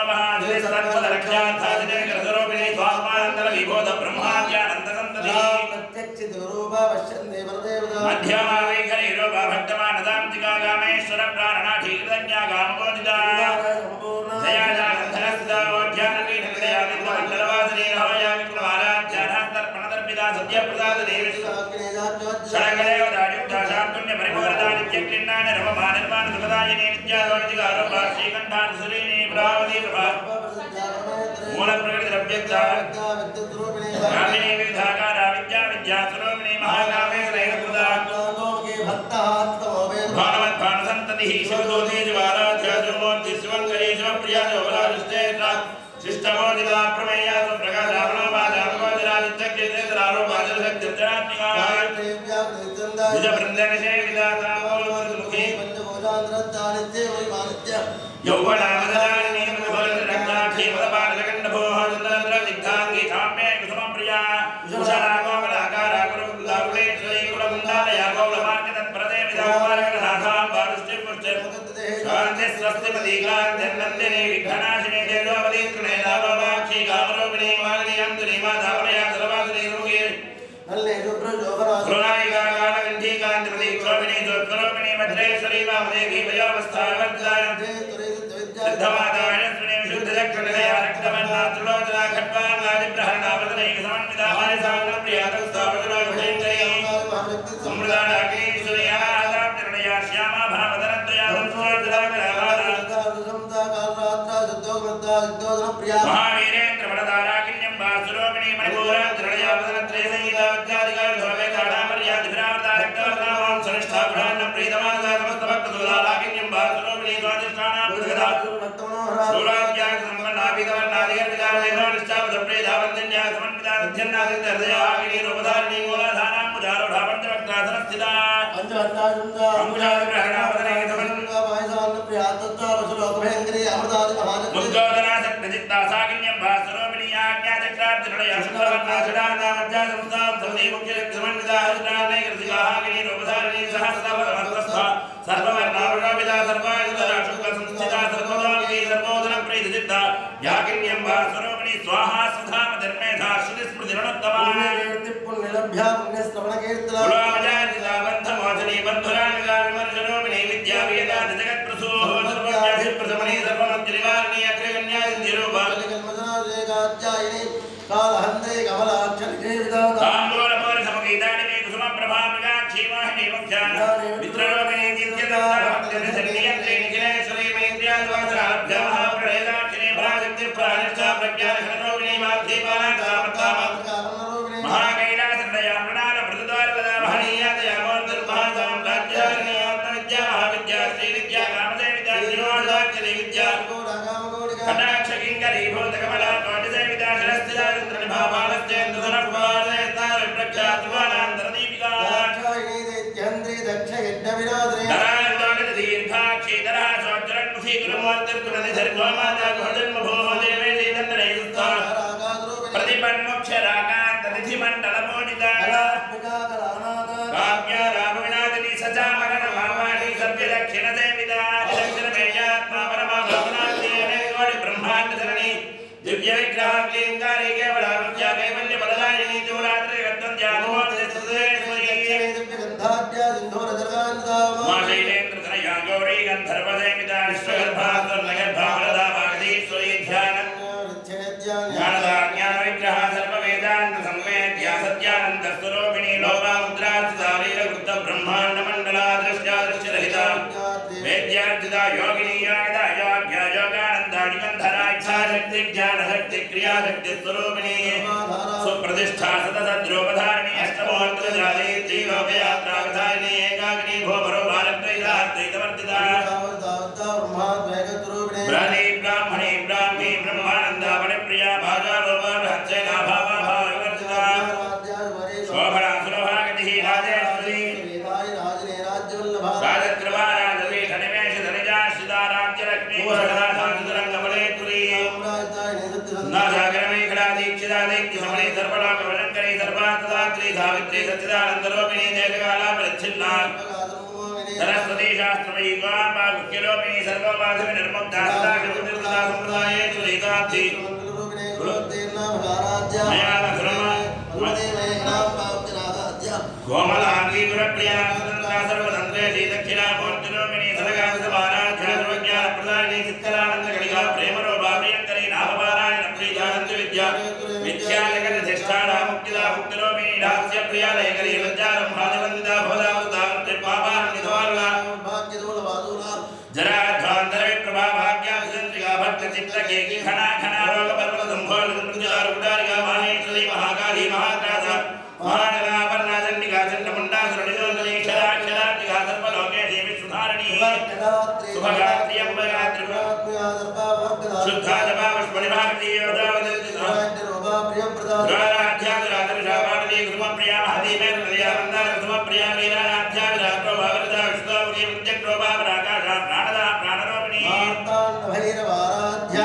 मूल प्रकृति द्रव्यता कामिनी विद्याकारा विद्या विद्या स्वरूपिणी महाकामेश्वरी कृता भानवत् भानुसन्ततिः शिवदूती ज्वालाध्या जुमूर्ति शिवङ्करी शिवप्रिया जोबलाजुष्टे शिष्टमोदिता प्रमेया सुप्रकाशा प्रणोपाजा भगवतिरादित्यज्ञेतरारोपाजलशक्तिर्जनात्मिका निजबृन्दनिषेविता तामोलमुखी यौवनामदानि रक्ताक्षी मदपालकण्डभोः चन्द्रदिग्धाङ्गी काम्ये कुसुमप्रिया कुशला कोमलाकारा कुरुकुलाकुलेश्वरी कुलकुण्डालया कौलमार्गतत्प्रदे विदाकुमारकनाथां शान्तिस्वस्तिपदीकान्त्यन्नन्दिनी विघ्ननाशिनी तेजोवदीकृणे लाभवाक्षी कामरूपिणी मालिनी अन्तुनी माधावनया सर्वासुनी रुगे करुणायिका कालकण्ठी कान्तिपदी क्षोभिनी ज्योत्स्वरूपिणी मध्रेश्वरी वामदेवी वयोवस्थावर्धाय सिद्धमादाय सुने विशुद्धचक्रनिलया रक्तवर्णा त्रिलोचना खट्वाङ्गादिप्रहरणावदनै समन्विता मानसाङ्गप्रिया तत्स्थापतिलोकभयङ्करी सम्प्रदानाग्नीश्वर्या आदाप्तिर्णया श्यामा भावदरत्वया महावीरेन्द्र वरदाराकिन्यं वासुरोपिणी मणिपूरा त्रिणया वदनत्रे संगीता विद्याधिका विभवेताडामर्यादिभिरावृता रक्तवर्णावां सनिष्ठा ब्रह्मण्य प्रीतमादा समस्तभक्तसुधाराकिन्यं वासुरोपिणी स्वादिष्ठानां पृथगदा सूराज्ञान संपन्नाभितवर्णादिगर्विदावेशोनिष्ठावधप्रेधावन्दिन्या समन्विता नित्यन्नादित्यहृदयागिनी रूपधारिणी मूलाधानां मुदारूढापञ्चवक्त्रासनस्थिता अंकुशादिग्रहणावदने मुद्गोदना सक्तचित्ता साकिन्यं भासुरोपिणी आज्ञाचक्रार्तिर्णया शुक्लवर्णाषडानामज्जा संस्थां सवधी मुख्यशक्तिसमन्विता हरिद्रानैकृतिकाहागिनी रूपधारिणी सहस्रपदमस्तस्था सर्ववर्णावशोभिता सर्वायुधरा शुक्लसंस्थिता सर्वोदाङ्गी सर्वोदनप्रीतिचित्ता याकिन्यं भासुरोपिणी स्वाहा सुधाम धर्मेधा श्रुतिस्मृतिरणोत्तमा पुण्यलभ्या पुण्यश्रवणकीर्तना कुलामजार्जिता बन्धमोचनी बन्धुराङ्गिका विमर्शनोपिणी विद्यावेदा जगत्प्रसूः सर्वव्याधिप्रशमनी सर्वमज्जनिवारिणी अग्रगण्यादिरूपा कालहन्ते कमलाक्षलिकेविदा ताम्बूलपूरसमगीतानि कुसुमप्रभामृगाक्षी मोहिनी मुख्या मित्ररोगिणी नित्यदत्ताभक्तिर्निधन्नियन्त्री निखिलेश्वरी मैत्र्याद्वासराभ्या महाप्रणेताक्षिणी भाजक्तिर्प्राणिष्ठा प्रज्ञानघनरोगिणी माध्येपानाथामत्तामा महाकैलासहृदया मृणालमृतद्वारपदा महनीयातया मोर्धर्महासां राज्यारिणी आत्मविद्या महाविद्या श्रीविद्या कामदेविद्या श्रीनिवासाक्षरी विद्या कटाक्षकिङ्करी भूतकमला कोटिसेविता शिरस्थिता चन्द्रनिभापालस्तेन्दुधनप्रख्यात्वानान्तरदीपिका दीर्घाक्षी दरः सोज्जरन्मुखी गुरुमूर्तिर्गुणनिधर्गोमाता गुहजन्मभूः देवेशी दण्डनैस्तुता प्रतिपन्मुक्षराकान्तनिधिमण्डलमोदिता काव्या रामविनादिनी सचामरण मावाणी सभ्यदक्षिणसेविता दक्षिणमेयात्मा परमाभावनादेवे कोटि ब्रह्माण्डधरणी दिव्य विग्रह क्लींकारी केवलारुच्या कैवल्य बलदायिनी चूरात्रि रत्नज्ञानमूर्ति सुदेश्वरी माशैलेन्द्र धनया गौरी गन्धर्वदेविता विश्वगर्भा स्वर्णगर्भा वरदा वागदीश्वरी वाणिगंधरा इच्छाशक्ति ज्ञानशक्ति क्रियाशक्ति स्वरूपिणी सुप्रतिष्ठा सततद्रोपधारिणी अष्टमोऽन्तर्जालयित्री लोकयात्रा विधारिणी एकाकिनी भोमरो भारद्वैतार्थितवर्तिता ब्रह्मणे ब्राह्मी ब्रह्मानंदा बलिप्रिया भागारूपा बृहच्चैना भावा भाविवर्तिता शोभना सुलभा गतिः राजेश्वरी राजकृपा राजपीठ निमेष धनिजाश्रिता राज्यलक्ष्मी वरदा शान्तरङ्गबलेश्वरी नासागरमेखला दीक्षिता दैत्यसमले सर्वलोकवलङ्करी सर्वार्थदात्री सावित्री सच्चिदानन्दरूपिणी दीर्घकाला परिच्छिन्ना सरस्वती शास्त्रमयी त्वां सर्वोपाधि निर्मुक्ता सदा कृतिर्वृता सम्प्रदाये सुलेखार्थी कोमलांगी गुणप्रिया स्वतंत्रा सर्वतंत्रेशी दक्षिणा मूर्तिरूपिणी सदगासमाराध्या सर्वज्ञानप्रदायिनी चित्कलानन्दकलिका प्रेमरूपा प्रियङ्करी नामपारायण प्रीतानन्द विद्या विद्यालयगतिष्ठाना मुक्तिदा मुक्तिरूपिणी दास्यप्रिया लयकरी लज्जारम्भादिवन्दिता भवदावृता कृत्रिपापान्निधवारुला जराध्वान्तरविप्रभा भाग्याभिचन्द्रिका भक्तचित्तकेकी खना खना रोगपर्वतसम्भोलसंकृतिकारुकुटारिका माहेश्वरी महाकाली महात्रासा महानगापर्णा चण्डिका चण्डमुण्डा सुरणिजोन्दरीक्षराक्षरात्मिका सर्वलोकेशी विश्वधारिणी सुभगात्र्यम्बगा शुद्धा जपा पुष्पनिभारती योजावदर्शिता राराध्यादरादर्शा पाटली कृष्मप्रिया महदीमेन्द्रलिया वन्दा कृष्मप्रिया वीराराध्यादरात्रो भावरता विष्णुवकी विद्यक्रोपा प्राकाशा प्राणदा प्राणरोपिणी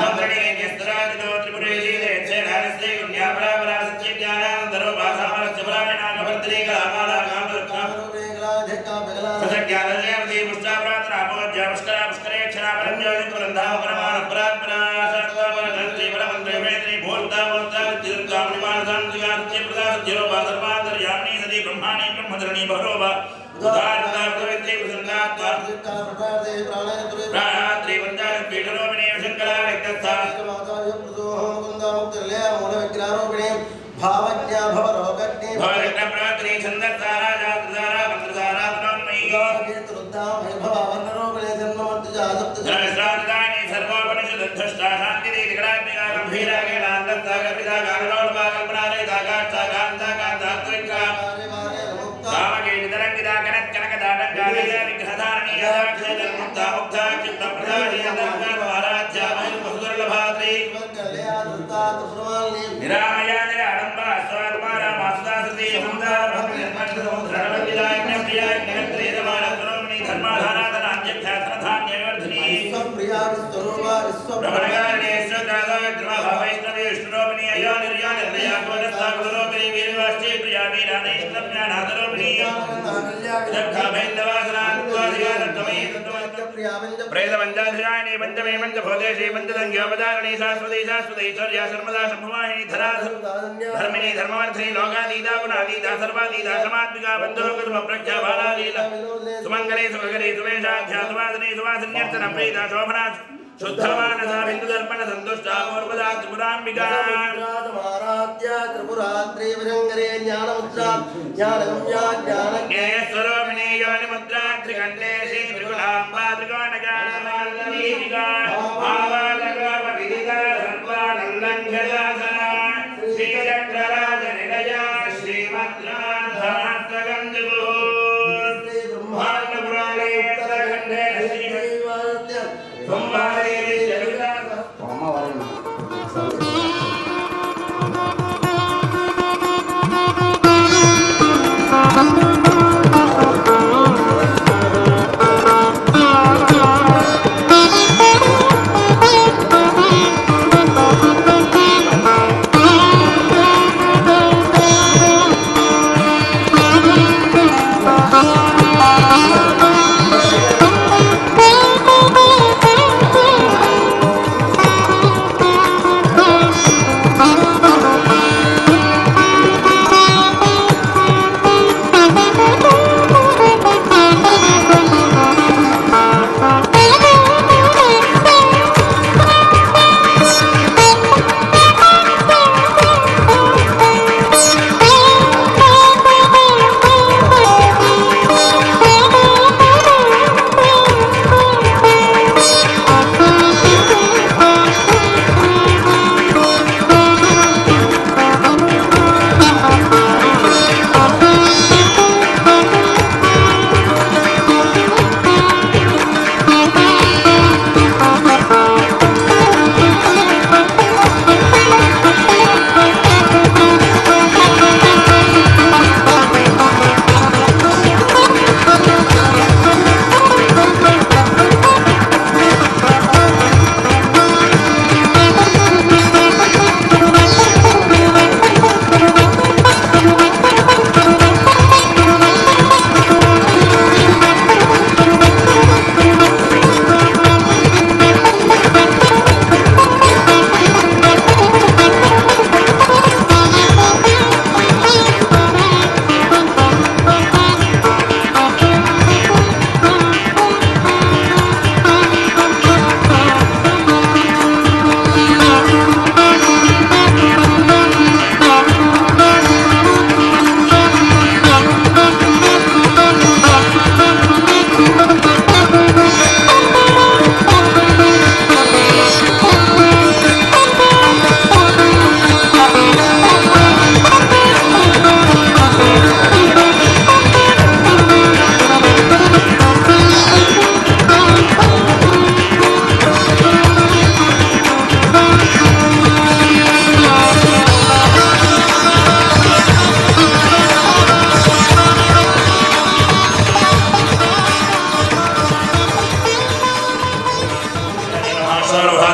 मन्त्रणी न्यस्तराजितो त्रिपुरेशी देच्छे नारस्ते गुण्यापरापरा सच्चिज्ञानानन्दरो भासामरस्य पुराणिनागवर्तनी कलामाला कामदुर्गा प्रसज्ञानजयवती पुष्टाप्रार्थना भोज्या पुष्करा पुष्करेक्षणा परञ्जोनिपुरन्धा परमाण परात्परा सर्वपरधन्त्री परमन्त्रे वेत्री भूर्ता मूर्ता विद्युर्गामणिमानसान्तिका सच्चिप्रदा सच्चिरोपा सर्वान्तर्यामिनी सती ब्रह्माणि ब्रह्मधरणी भरोपा उदारता प्रवृत्ति प्रसन्नात्मा प्राणात्रि वन्दाय पीठरोपिणी शङ्करा रक्तस्था भावज्ञा भवरोगज्ञे भवरत्न प्रात्री छन्दस्सा राजा तुजारा मंत्रधारा तन्मयी कीर्तरुद्धा वैभवावर्णरोपिणे जन्ममर्तजादप्त सहस्राधिदानि सर्वोपनिषदद्धष्टा शान्तिदे दिगडात्मिका गम्भीरा केलान्दस्था गर्भिता गानलोल्पा कल्पनारेता काष्ठा कान्ता कान्तात्विका कामकेलितरङ्गिता कनत्कनकदाटङ्कालया विग्रहधारणी यदाक्षे जन्मुक्ता मुक्ता चित्तप्रदानी यदाक्षात्माराध्या महिमसुदुर्लभात्री निरामया निराडम्बा स्वात्मारा मासुदासती यमुन्दार भक्तिर्मण्डलमुद्रणवल्लिलायज्ञप्रियायज्ञकर्त्रेदमानस्वरूपिणी धर्माधाराधनान्यख्यातनधान्यवर्धिनी विश्वप्रिया विश्वरूपा विश्वप्रभणकारिणेश्वरदावैष्णवी विष्णुरूपिणी अयो निर्यानिर्दया गोदस्था गुरुरूपिणी वीरवाष्टी प्रिया वीरानेश्वरज्ञानादरूपिणी दग्धाभैन्दवासनान्त्वाधिकारत्वमयी प्रेतवञ्जाधिरायणी पञ्चमे पञ्चभूतेशी पञ्चदङ्ग्योपधारिणी शाश्वती शाश्वतीश्वर्या सर्वदा शम्भुवाहिनी धरा धर्मिणी धर्मवर्धिनी लोकातीता गुणातीता सर्वातीता समात्मिका बन्धुकृतमप्रख्या बालालीला सुमङ्गले सुभगरे सुवेशाध्या सुवासिनी सुवासिन्यर्चन प्रीता शोभना शुद्धमानसा बिन्दुदर्पण सन्तुष्टा पूर्वदा त्रिपुराम्बिका महाराध्या त्रिपुरात्रि विरङ्गरे ज्ञानमुद्रा ज्ञानगम्या ज्ञेयस्वरूपिणी योनिमुद्रा त्रिकण्डेशी त्रिगुणाम्बा त्रिकोणगानमालदीपिका आवालगोपविदिता सर्वानन्दङ्घलासना श्रीचक्रराजनिलया श्रीमद्राधनास्तगन्धगुः ब्रह्माण्डपुराणे उत्तरखण्डे सोमवारे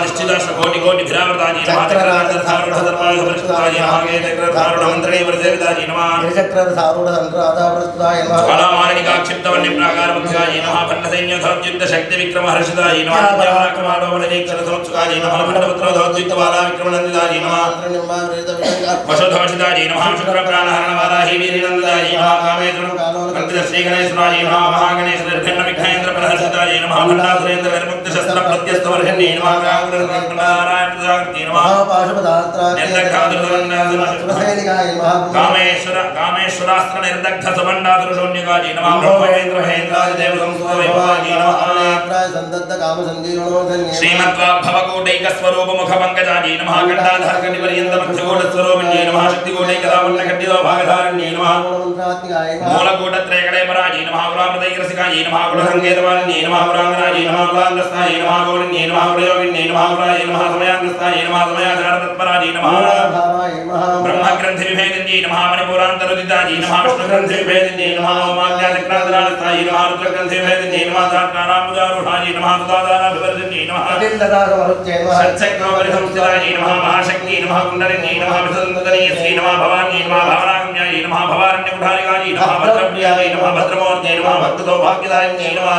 निश्चिताश्र कोटि कोटि भिरावृताजी नमः चक्रराज सारूढ़ धर्माय समर्पिताजी नमः गेतक्र सारूढ़ मंत्रे वर्धेविताजी नमः गिरिचक्र सारूढ़ धर्मराजा प्रस्तुताय नमः ज्वालामालिका क्षिप्तवन्य प्राकार मुख्याजी नमः भण्डसैन्य धौज्युक्त शक्ति विक्रम हर्षिताजी नमः विद्याक्रमाणो वनजीक्षण समक्षुकाजी नमः भण्डपुत्र धौज्युक्त बाला विक्रमनन्दिताजी नमः वसुधौषिताजी नमः शुक्रप्राणहरण वाराहि वीरनन्दिताजी नमः कामेश्वर कल्पित श्रीगणेश्वराजी नमः महागणेश निर्भिन्न विघ्नेन्द्र प्रहर्षिताजी नमः भण्डासुरेन्द्र निर्मुक्त शस्त्र प्रत्यस्त वर्षिणी नमः नारायण प्रजापति नमः कामेश्वर कामेश्वरास्त्र निर्दग्ध सुबंडासुरशून्यकाजी नमः ब्रह्मेन्द्र महेन्द्रादि देव संस्तुतविभाजी नमः संदत्त काम संजीवनो धन्य श्रीमद्वाग्भवकोटैक स्वरूप मुख पंकजाजी नमः कंडाधार कटि पर्यंत मध्यकोट स्वरूपिण्ये नमः शक्तिकोटैकदा वर्ण कट्टिदो भागधारण्ये नमः मूलकोटत्रयकड़े पराजी नमः गुलामृतैक रसिकाजी नमः गुणसंकेतवालिन्ये नमः गुणांगनाजी नमः गुलांगस्तायै नमः गौरिण्ये नमः गुणयोगिन्ये नमः गुणायै नमः समयांगस्तायै नमः समयाचार तत्पराजी नमः ब्रह्मग्रंथि विभेदिन्ये नमः मणिपुरान्तरुदिताजी नमः विष्णुग्रंथि विभेदिन्ये नमः ओमाज्ञाचक्रान्तरालस्तायै नमः रुद्रग्रंथि विभेदिन्ये नमः सात्रारामुदारूढाजी नमः सुदादाराभिवर्धिन्ये नमः सच्चक्रोपरिसंस्थितायै नमः महाशक्ति नमः कुण्डलिन्ये नमः विसुन्दरीयस्यै नमः भवान्ये नमः भावनागम्यायै नमः भवारण्यकुठारिकायै नमः भद्रप्रियायै नमः भद्रमूर्त्यै नमः भक्तसौभाग्यदायिन्ये नमः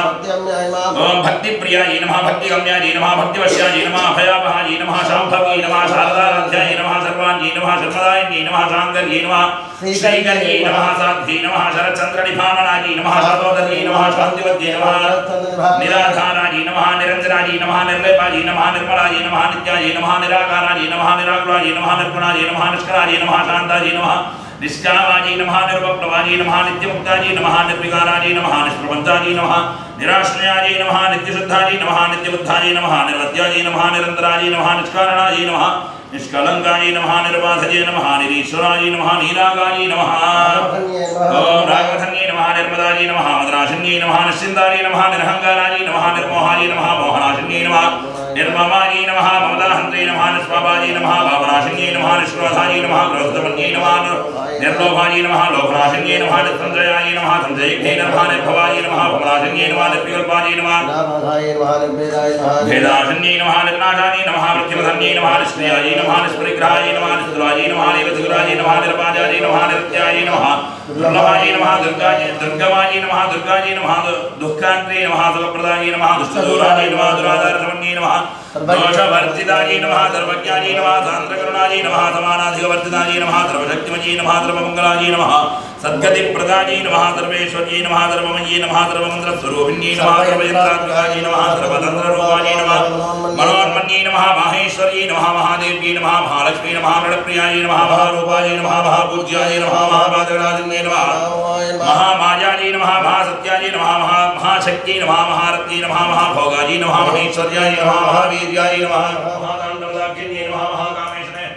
ओम भक्तिप्रियायै नमः भक्तिगम्यायै नमः भक्तिवश्यायै नमः भयावहायै नमः शाम्भव्यै नमः शारदाराध्यायै नमः सर्वाण्यै नमः शर्मदायिन्यै नमः शाङ्कर्यै नमः श्रीकर्यै नमः साध्यै नमः शरच्चन्द्रनिभामनायै नमः शतोदर्यै नमः शान्तिवद्यै नमः निराधारायै नमः निरञ्जनायै नमः निर्लेपायै नमः निर्मलायै नमः नित्यायै नमः निराकारायै नमः निराकुलायै नमः निर्गुणायै नमः निष्कलायै नमः शान्तायै नमः निष्कामायै नमः निर्वप्लवायै नमः नित्यमुक्तायै नमः निर्विकारायै नमः निष्प्रपञ्चायै नमः निराश्रयायै नमः नित्यशुद्धायै नमः नित्यबुद्धायै नमः निर्वद्यायै नमः निरन्तरायै नमः निष्कारणायै नमः निष्कलङ्कायै नमः निर्बाधये नमः निरीश्वरायै नमः नीलागायै नमः ओम रागवधन्ये नमः निर्मदायै नमः मदनाशिन्ये नमः निश्चिन्तायै नमः निर्हङ्कारायै नमः निर्मोहायै नमः मोहनाशिन्ये नमः निर्ममायै नमः ममदाहन्त्रे नमः निष्पापायै नमः पापनाशिन्ये नमः निष्क्रोधायै नमः क्रोधतमन्ये नमः निर्लोभायै नमः लोभनाशिन्ये नमः निसञ्जयायै नमः सञ्जयिघ्ने नमः निर्भवायै नमः भवनाशिन्ये नमः निर्विकल्पायै नमः भेदाशिन्ये नमः निर्नाशायै नमः मृत्युमधन्ये नमः निष्क्रियायै नमः निष्परिग्रहायै नमः निष्ठुरायै नमः निरतिगुरायै नमः निर्वाजायै नमः निरत्यायै नमः दुर्लभायै नमः दुर्गमायै नमः दुर्गायै नमः दुःखान्त्रे नमः सुखप्रदायै नमः दुष्टदूरायै नमः दुराधारसमन्ये नमः दोषवर्जितायै नमः सर्वज्ञायै नमः सान्द्रकरुणायै नमः समानाधिकवर्जितायै नमः सर्वशक्तिमयै नमः सर्वमङ्गलायै नमः सद्गतिप्रदायै नमः सर्वेश्वर्यै नमः सर्वमय्यै नमः सर्वमन्त्रस्वरूपिण्यै नमः सर्वयन्त्रात्मकायै नमः सर्वतन्त्ररूपायै नमः मनोन्मन्यै नमः माहेश्वर्यै नमः महादेव्यै नमः महालक्ष्मी नमः प्रणप्रियायै नमः महारूपायै नमः महापूज्यायै नमः महापादगणादिन्ये नमः महामायायै नमः महासत्यायै नमः महाशक्त्यै नमः महारत्यै नमः महाभोगायै नमः महेश्वर्यायै नमः महावीर्यायै नमः महादानवदाख्यै नमः महाकामेश्वराय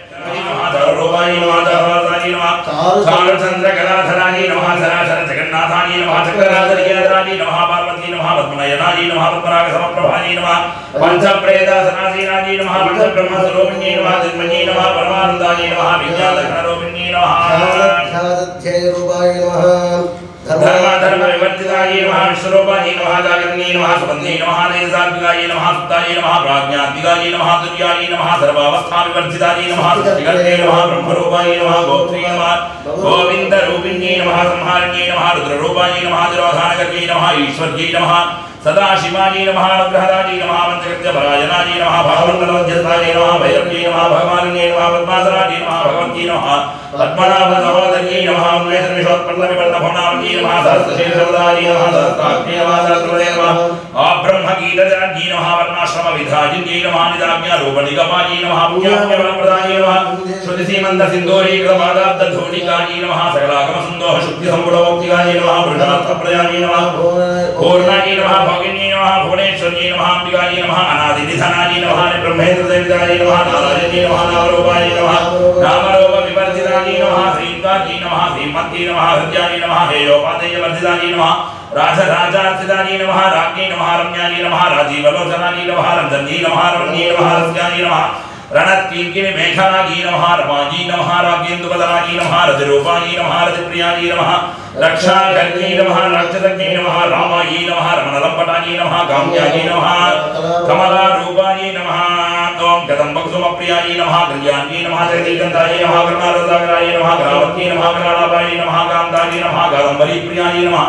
नमः धर्मरूपायै नमः धर्मवासायै नमः कालचन्द्रकलाधरायै नमः धराधर जगन्नाथायै नमः चक्रराजराजै नमः पार्वती नमः पद्मनयनायै नमः पद्मरागसमप्रभायै नमः पंचप्रेतासनासीनायै नमः पंचब्रह्मस्वरूपिण्यै नमः दिग्मयै नमः परमानन्दायै नमः विज्ञानघनरूपिण्यै नमः धर्म विवर्जितायै नमः विश्वरूपायै नमः जागरण्यै नमः सुबन्ध्यै नमः नैसात्विकायै नमः सुप्तायै नमः प्राज्ञात्मिकायै नमः दुर्यायै नमः सर्वावस्था विवर्जितायै नमः सृष्टिकर्त्रे नमः ब्रह्मरूपायै नमः गोत्रे नमः गोविन्दरूपिण्यै नमः संहारिण्यै नमः रुद्ररूपायै नमः तिरोधानकर्यै नमः ईश्वर्यै नमः सदाशिवायै नमः अनुग्रहदायै नमः पंचकृत्यपरायणायै नमः भावमण्डलमध्यस्थायै नमः भैरव्यै नमः भगवानिन्यै नमः पद्मासनायै नमः भगवत्यै नमः पद्मनाभसहोदर्यै नमः उन्मेषविषोत्पन्नविपन्नभवनामन्यै नमः सहस्रशीर्षवदायै नमः सहस्राग्न्यै नमः सहस्रवदे नमः अब्रह्मगीतजनन्यै नमः वर्णाश्रमविधाजिन्यै नमः निदाज्ञारूपनिगमायै नमः पुण्यात्म्यवरप्रदायै नमः श्रुतिसीमन्तसिन्दूरीकृतपादाब्दधूलिकायै नमः सकलागमसुन्दोहशुद्धिसम्पूर्णमौक्तिकायै नमः पुरुषार्थप्रदायै नमः पूर्णायै नमः भोगिन्यै नमः भुवनेश्वर्यै नमः अम्बिकायै नमः अनादिनिधनायै नमः ब्रह्मेन्द्रदेवितायै नमः नारायण्यै नमः नामरूपायै नमः नामरूपविवर्जितायै नमः श्रीकायै नमः श्रीमत्यै नमः हृद्यायै नमः हेयोपादेयवर्जितायै नमः राजराजार्चितायै नमः राज्ञै नमः रम्यायै नमः राजीवलोचनायै नमः रञ्जन्यै नमः रमण्यै नमः रस्यायै नमः रणत्किङ्किणी मेघनायै नमः रमायै नमः रागेन्दुवदनायै नमः रतिरूपायै नमः रतिप्रियायै नमः रक्षाकर्ण्यै नमः रक्षतज्ञै नमः रामायै नमः रमणलम्पटायै नमः काम्यायै नमः कमलारूपायै नमः ओम कदम्बकुसुमप्रियायै नमः कल्याण्यै नमः जगदीकान्तायै नमः करुणारसागरायै नमः करावत्यै नमः करालापायै नमः कान्तायै नमः कादम्बरीप्रियायै नमः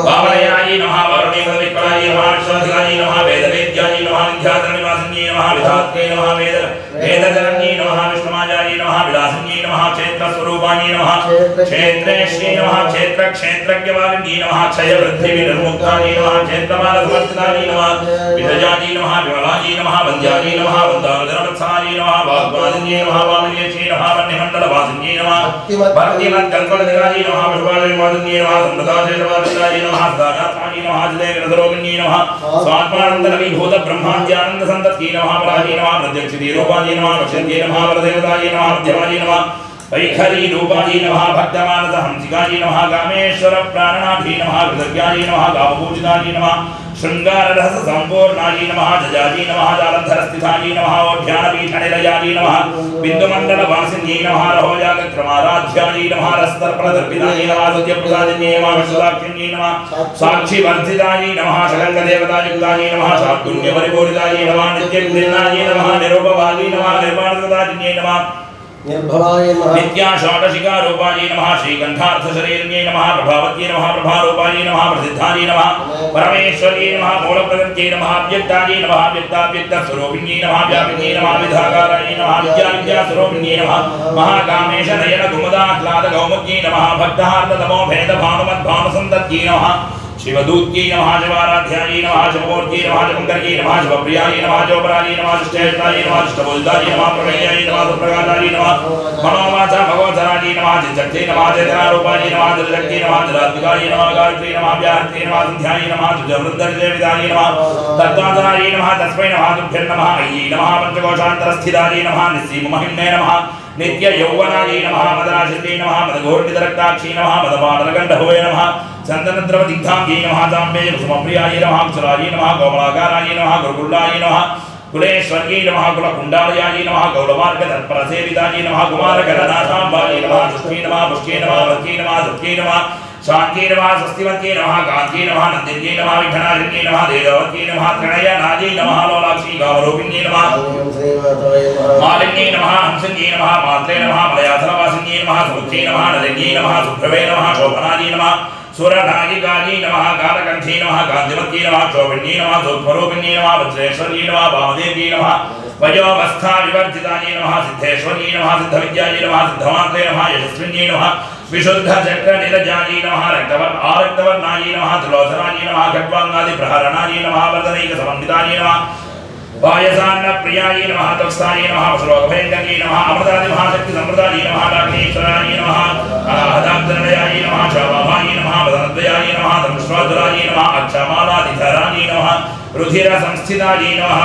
वामनयायै नमः वारुणीपदविक्रायै नमः विश्वाधिकायै नमः वेदवेद्यायै नमः विद्याधरनिवासिन्यै नमः विधात्यै नमः वेदजनन्यै नमः विष्णुमायायै नमः विलासिन्यै नमः क्षेत्रस्वरूपायै नमः क्षेत्रेश्यै नमः क्षेत्रक्षेत्रज्ञवालिन्यै नमः क्षयवृद्धिविनिर्मुक्तायै नमः क्षेत्रमालसमर्थितायै नमः विदजायै नमः विमलायै नमः वन्द्यायै नमः वन्दारुदरवत्सायै नमः वाग्वादिन्यै नमः वामनेश्यै नमः वन्यमण्डलवासिन्यै नमः भक्तिमत्कल्पलतिकायै नमः पुष्पालयवादिन्यै नमः सम्प्रदाशेषवादिन्यै नमः सदाचात्मायै नमः जलेकरसरोगिन्यै नमः स्वात्मानन्दनवीभूतब्रह्माद्यानन्दसन्तत्यै नमः परायै नमः प्रत्यक्षितीरूपायै नमः पश्यन्त्यै नमः वरदेवतायै नमः मध्यमायै नमः वैखरी रूपायै नमः भक्तमानसहंसिकायै नमः कामेश्वर प्राणनाथै नमः कृतज्ञायै नमः गावपूजितायै नमः शृंगाररस संपूर्णायै नमः जजायै नमः जालधरस्थितायै नमः ओढ्यानपीठनिलयायै नमः बिन्दुमण्डलवासिन्यै नमः रहोजागक्रमाराध्यायै नमः रस्तर्पणदर्पितायै नमः सत्यप्रसादिन्यै नमः विश्वदाक्षिण्यै नमः साक्षिवर्धितायै नमः शकलदेवतायुक्तायै नमः शाद्गुण्यपरिपूरितायै नमः नित्यनिर्णायै नमः निरूपभागै नमः निर्वाणसदाजिन्यै नमः निर्भवाय नमः नित्या षोडशिका रूपायै नमः श्रीकण्ठार्थशरीरन्यै नमः प्रभावत्यै नमः प्रभारूपायै नमः प्रसिद्धायै नमः परमेश्वर्यै नमः मूलप्रकृत्यै नमः अव्यक्तायै नमः व्यक्ताव्यक्तस्वरूपिण्यै नमः व्यापिन्यै नमः विधाकारायै नमः विद्याविद्यास्वरूपिण्यै नमः महाकामेश नयन कुमुदाह्लादकौमुद्यै नमः भक्तहार्दतमो भेदभानुमद्भानुसन्तत्यै नमः शिवदूत्यै नमः शिवाराध्यायै नमः शिवमूर्त्यै नमः शिवङ्कर्यै नमः शिवप्रियायै नमः शिवपरायै नमः शिष्टेष्टायै नमः शिष्टबोधितायै नमः प्रमेयायै नमः सुप्रकाशायै नमः मनोवाचा भगवत्सरायै नमः चित्तशक्त्यै नमः चेतनारूपायै नमः जलशक्त्यै नमः जलात्मिकायै नमः गायत्र्यै नमः व्याहत्यै नमः सन्ध्यायै नमः सुजवृन्दविदायै नमः तत्त्वाधारायै नमः तस्मै नमः तुभ्यं नमः अय्यै नमः पञ्चकोशान्तरस्थितायै नमः निस्सीमहिम्ने नमः नित्य यौवनायै नमः मदराशित्यै नमः मदघोर्णितरक्ताक्षै नमः मदपाटलगण्डभवे नमः चन्दनद्रवदिग्धाङ्ग्यै नमः ताम्बेय कुसुमप्रियायै नमः कुशलायै नमः कोमलाकारायै नमः गुरुकुल्लायै नमः कुलेश्वर्यै नमः कुलकुण्डालयायै नमः गौरमार्गतत्परसेवितायै नमः कुमारगणनाथाम्बायै नमः सुष्ठ्यै नमः पुष्ट्यै नमः वत्यै नमः सत्यै नमः शान्त्यै नमः स्वस्तिवत्यै नमः कान्त्यै नमः नन्दिन्यै नमः विघ्नाशिन्यै नमः देववत्यै नमः त्रिणयनायै नमः लोलाक्षी गावरूपिण्यै नमः मालिन्यै नमः हंसिन्यै नमः मात्रे नमः मलयाथलवासिन्यै नमः सुमुख्यै नमः नलिन्यै नमः सुभ्रवे नमः शोभनायै नमः सुरनायिकायै नमः कालकण्ठ्यै नमः कान्तिमत्यै नमः शोभिन्यै नमः सूक्ष्मरूपिण्यै नमः वज्रेश्वर्यै नमः वामदेव्यै नमः वयोवस्थाविवर्जितायै नमः सिद्धेश्वर्यै नमः सिद्धविद्यायै नमः सिद्धमात्रे नमः यशस्विन्यै नमः विशुद्धचक्रनिलजायै नमः आरक्तवर्णायै नमः त्रिलोचनायै नमः खड्वाङ्गादिप्रहरणायै नमः वर्धनैकसमन्वितायै नमः वायसान्नप्रियायै नमः तत्स्थायै नमः श्लोकभयङ्कर्यै नमः अमृतादिमहाशक्तिसम्प्रदायै नमः डाग्नेश्वरायै नमः अनाहदाब्दनिलयायै नमः क्षमाभायै नमः वदनद्वयायै नमः धनुष्वाधुरायै नमः अक्षमालादिधरायै नमः रुधिरसंस्थितायै नमः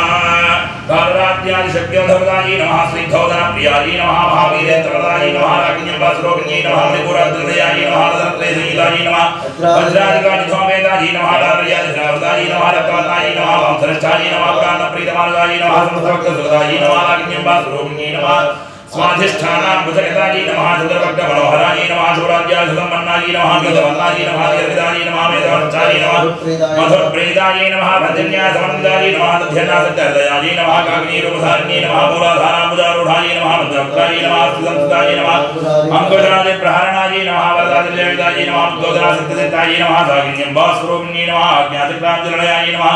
कालरात्यादिशक्त्योधवदायै नमः स्निग्धोदनप्रियायै नमः महावीरेन्द्रप्रदायै नमः राज्ञम्बासुरोगिन्यै नमः मणिपुरद्रदयायै नमः रत्नत्रयसंयुतायै नमः वज्रादिकानिधोमेदायै नमः लालयादिधरावदायै नमः रक्तवतायै नमः वांसनिष्ठायै नमः पुराणप्रीतमार्गायै नमः समस्तभक्तसुरदायै नमः राज्ञम्बासुरोगिन्यै नमः स्वाधिष्ठानां भुजगतायै नमः चन्द्रभक्तमनोहरायै नमः शूराद्यासुतमन्नायै नमः गीतवन्नायै नमः दीर्घितायै नमः वेदवंशायै नमः मधुरप्रीतायै नमः भजन्यासमन्वितायै नमः दध्यन्नासत्यहृदयायै नमः काग्नीरूपधारिण्यै नमः मूलाधाराम्बुजारूढायै नमः मन्त्रवक्त्रायै नमः स्थितंसुतायै नमः अङ्कुशादिप्रहरणायै नमः वरदादिदेवतायै नमः उद्बोधनासिद्धिसिद्धायै नमः सागिन्यम्बास्वरूपिण्यै नमः आज्ञाचक्राब्जनिलयायै नमः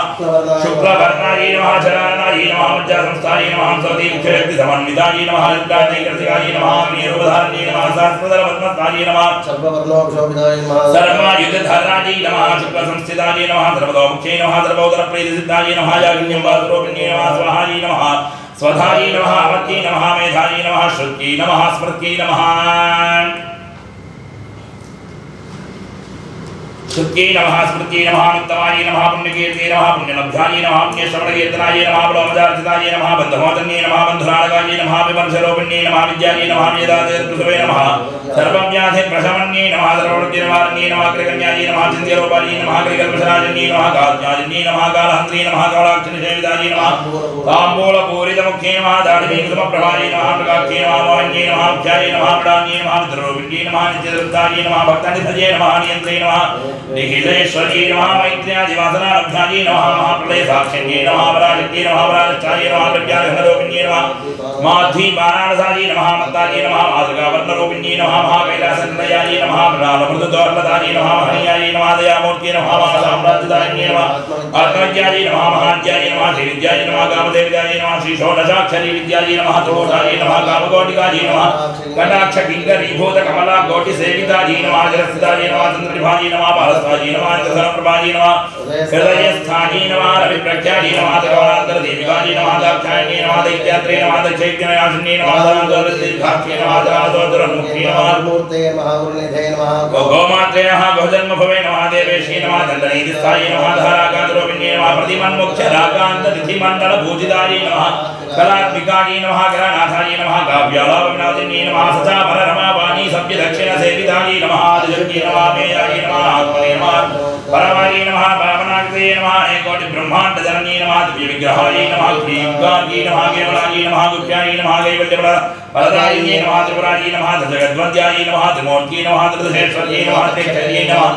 शुक्लवर्णायै नमः चरानायै नमः मज्जासंस्थायै नमः हंसवतीक्षयक्तिसमन्वितायै नमः हरिद्राणैकरसिकायै नमः अग्निरूपधारिण्यै नमः सहस्रदलपद्मस्थायै नमः सर्ववर्णोक्षोभितायै नमः सर्वायुधधारायै नमः शुक्लसंस्थितायै नमः सर्वतोमुख्यै नमः सर्वोदरप्रीतिसिद्धायै नमः याज्ञम्बासुरोपिण्यै नमः स्वाहायै नमः स्वधायै नमः अवत्यै नमः मेधायै नमः श्रुत्यै नमः स्मृत्यै नमः शुक्ये नमः स्मृत्ये नमः मुक्तमाये नमः पुण्यकीर्ते नमः पुण्यलब्धाये नमः पुण्यश्रवणकीर्तनाये नमः बलोमदार्जिताये नमः बन्धमोचन्ये नमः बन्धुराणकाये नमः विमर्शरोपिण्ये नमः विद्याये नमः वेदान्तप्रसवे नमः सर्वव्याधिप्रशमन्ये नमः सर्ववृत्तिनिवारण्ये नमः कृकन्याये नमः चिन्त्यरूपाये नमः कृकल्पशराजन्ये नमः कालज्ञाजन्ये नमः कालहन्त्रे नमः कमलाक्षनिषेविताये नमः ताम्बूलपूरितमुख्ये नमः दाढिमीकुसुमप्रभाये नमः प्रकाख्ये नमः मोहन्ये नमः मुख्याये नमः मृडान्ये नमः मित्ररूपिण्ये नमः नित्यदृत्ताये नमः भक्तानिधये नमः नियन्त्रे नमः निखिलेश्वर्ये नमः मैत्र्यादिवासनालब्धाये नमः महाप्रलयसाक्षिण्ये नमः वराजत्ये नमः वराजच्छाये नमः प्रज्ञानघनरूपिण्ये नमः माध्वीपाराणसाये नमः मत्ताये नमः मातृकावर्णरूपिण्ये नमः महाकैलासनिलयाये नमः मृणालमृदुदौर्लताये नमः महनीयाये नमः दयामूर्त्ये नमः महासाम्राज्यदायिन्ये नमः आत्मविद्याये नमः महाद्याये नमः श्रीविद्याये नमः कामदेवविद्याये नमः श्रीषोडशाक्षरी विद्याये नमः त्रिभुजाये नमः कामकोटिकाये नमः कटाक्षकिङ्करीभूतकमलाकोटिसेविताये नमः जलस्थिताये नमः चन्द्रनिभाये नमः पारस्वाये नमः चन्द्रप्रभाये नमः हृदयस्थाये नमः रविप्रख्याये नमः कमलान्तरदेविकाये नमः दाक्षायणे नमः दैत्यात्रे नमः दक्षैत्यमयाशिन्ये नमः दानदौलदीर्घाख्ये नमः दानदौलदुरन्मुख्ये नमः मूर्ते नमः गुरुनिधये नमः गोमात्रे नमः गोजन्मभवे नमः देवेशे नमः दण्डनीतिस्थाये नमः धाराकान्तरूपिण्ये नमः प्रतिमन्मुख्यराकान्ततिथिमण्डलपूजिताये नमः कलात्मिकाये नमः गणनाथाये नमः काव्यालापविनाशिन्ये नमः सचापररमावाणी सभ्यदक्षिणसेविताये नमः आदिशक्ये नमः मेयाये नमः आत्मने नमः परमाये नमः पावनाकृते नमः एकोटिब्रह्माण्डजनन्ये नमः दिव्यविग्रहाये नमः क्लींकार्ये नमः केवलाये नमः गुप्याये नमः कैवल्यफलदायिन्ये नमः त्रिपुराये नमः जगद्वन्द्याये नमः त्रिमूर्त्ये नमः त्रिदशेश्वर्ये नमः त्रिक्षर्ये नमः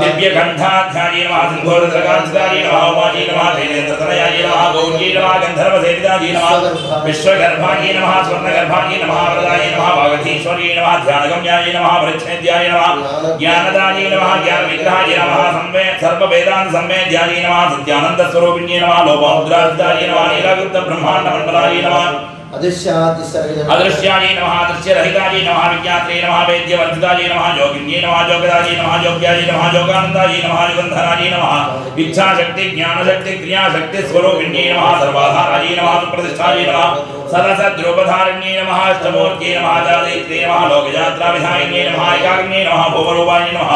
दिव्यकण्ठाध्याये नमः सिंहोरुद्रकान्तिदाये नमः उमाये नमः शैलेन्द्रतनयाये नमः गौर्ये नमः गन्धर्वसेविताये नमः विश्वगर्भाये नमः स्वर्णगर्भाये नमः वरदाये नमः वागधीश्वर्ये नमः ध्यानगम्याये नमः परिच्छेद्याये नमः ज्ञानदाये नमः ज्ञानविग्रहाये नमः सर्ववेदान्तसंवेद्याये नमः सत्यानन्दस्वरूपिण्ये नमः लोपामुद्रार्जिताये नमः नीलाकृतब्रह्माण्डमण्डलाये नमः अदृश्याये नमः अदृश्यरहिताये नमः विज्ञात्रे नमः वेद्यवर्धिताये नमः योगिन्ये नमः योगदाये नमः योग्याये नमः योगानन्दाये नमः युगन्धराये नमः इच्छाशक्ति ज्ञानशक्ति क्रियाशक्ति स्वरूपिण्ये नमः सर्वाधाराये नमः सुप्रतिष्ठाये नमः सदसद्रूपधारिण्ये नमः अष्टमूर्त्ये नमः जातयित्रे नमः लोकयात्राविधायिन्ये नमः एकाग्न्ये नमः भूमरूपाये नमः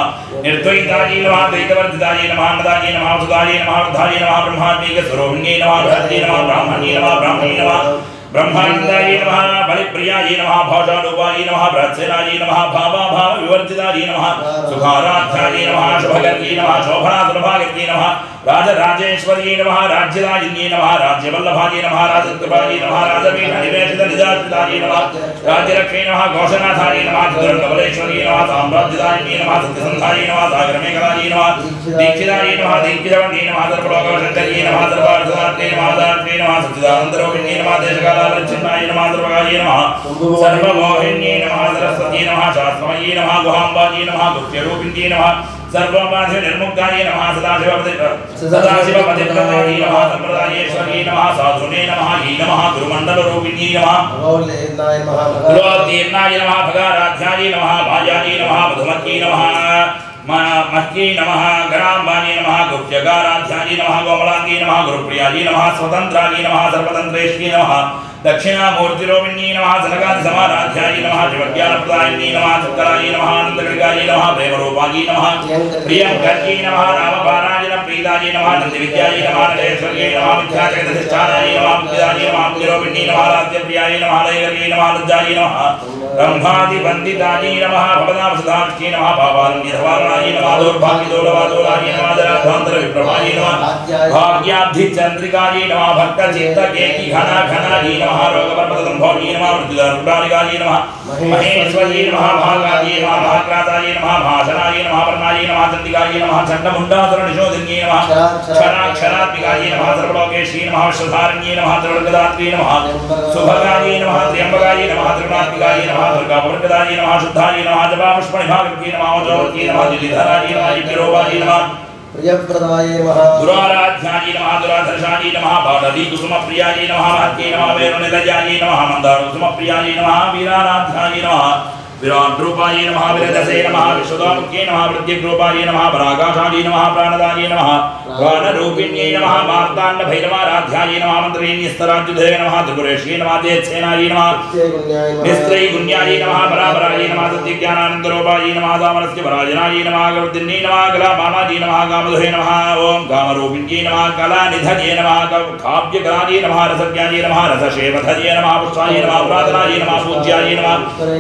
निर्द्वैताये नमः द्वैतवर्धिताये नमः अन्नदाये नमः सुदाये नमः वृद्धाये नमः ब्रह्मात्मिकस्वरूपिण्ये नमः बृहत्ये नमः ब्राह्मण्ये नमः ब्राह्मणे नमः ब्रह्मानन्दाये नमः बलिप्रियाये नमः भौषारूपाये नमः बृहत्सेनाये नमः भावाभावविवर्जिताये नमः सुखाराध्याये नमः शुभगर्ये नमः शोभनासुलभागर्ये नमः राजराजेश्वर्ये नमः राज्यदायिन्ये नमः राज्यवल्लभाये नमः राजकृपाये नमः राजपीठनिवेशितनिजार्जिताये नमः राज्यरक्षे नमः घोषनाथाये नमः चतुरङ्गबलेश्वर्ये नमः साम्राज्यदायिन्ये नमः सत्यसन्धाये नमः सागरमेखलाये नमः दीक्षिताये नमः दीक्षितवन्ये नमः सर्वलोकशङ्कर्ये नमः सर्वार्थसात्रे नमः दात्रे नमः सच्चिदानन्दरूपिण्ये नमः देशकालावच्छिन्नाये नमः सर्वगाये नमः सर्वमोहिन्ये नमः सरस्वत्ये नमः शास्त्रमये नमः गुहाम्बाये नमः गुप्त्यरूपिण्ये नमः सर्वबाधे निर्मुक्ताये नमः सदाशिवपतिप्रदाये नमः सम्प्रदायेश्वर्ये नमः साधुने नमः हि नमः गुरुमण्डलरूपिण्ये नमः लोकतीर्णाय नमः भगाराध्याये नमः भाजाये नमः मधुमत्ये नमः मह्ये नमः गणाम्बाये नमः गुप्त्यगाराध्याये नमः गोमलाङ्गे नमः गुरुप्रियाये नमः स्वतन्त्राये नमः सर्वतन्त्रेष्ये नमः दक्षिणामूर्तिरूपिण्ये नमः जनकादिसमाराध्याये नमः शिवज्ञानप्रदायिन्ये नमः सुकराये नमः आनन्दगणिकाये नमः प्रेमरूपाये नमः प्रियङ्कर्ये नमः रामपारायणप्रीताये नमः नन्दिविद्याये नमः नटेश्वर्ये नमः विद्याजगदधिष्ठानाय नमः मुक्तिदाये नमः मुक्तिरूपिण्ये नमः राज्यप्रियाये नमः लयवर्ये नमः लज्जाये नमः ब्रह्मादिवन्दिताये नमः भवनामसुधाक्षे नमः भावानन्दधवारणाये नमः दौर्भाग्यदोलवादोलाये नमः जराध्वान्तरविप्रभाये नमः भाग्याब्धिचन्द्रिकाये नमः भक्तचित्तकेकी घनाघनाये नमः रोगपर्वतसम्भोगे नमः मृत्युदारुणालिकाये नमः महेश्वर्ये नमः भागाये नमः महाक्राताये नमः भाषणाये नमः वर्णाये नमः चण्डिकाये नमः चण्डमुण्डासुरनिशोधिन्ये नमः क्षराक्षरात्मिकाये नमः सर्वलोकेश्ये नमः विश्वधारिण्ये नमः त्रिवर्गदात्रे नमः सुभगाये नमः त्र्यम्बकाये नमः त्रिगुणात्मिकाये नमः दुर्गापुरगदाये नमः शुद्धाये नमः जपापुष्पनिभागर्ये नमः ओजोवर्ये नमः द्युतिधराये नमः युक्तिरूपाये नमः प्रियप्रदाये नमः दुराराध्याये नमः दुराधर्षाये नमः बाणलीकुसुमप्रियाये नमः महत्ये नमः वेणुनिलयाये नमः मन्दारकुसुमप्रियाये नमः वीराराध्याये नमः विराट्रूपाये नमः विरजसे नमः विश्वदामुख्ये नमः वृद्धिग्रूपाये नमः पराकाशाये नमः प्राणदाये नमः गानरूपिण्यै नमः मार्ताण्ड भैरवाराध्यायै नमः मन्त्रिणीस्तराज्युधे नमः त्रिपुरेश्यै नमः देत्सेनायै नमः निस्त्रै गुण्यायै नमः परापरायै नमः सत्यज्ञानानन्दरूपायै नमः दामनस्य पराजनायै नमः गौर्दिन्यै नमः कलामामायै नमः कामधुहे नमः ॐ कामरूपिण्यै नमः कलानिधये नमः काव्यकलायै नमः रसज्ञायै नमः रससेवधये नमः पुष्पायै नमः पुरातनायै नमः पूज्यायै नमः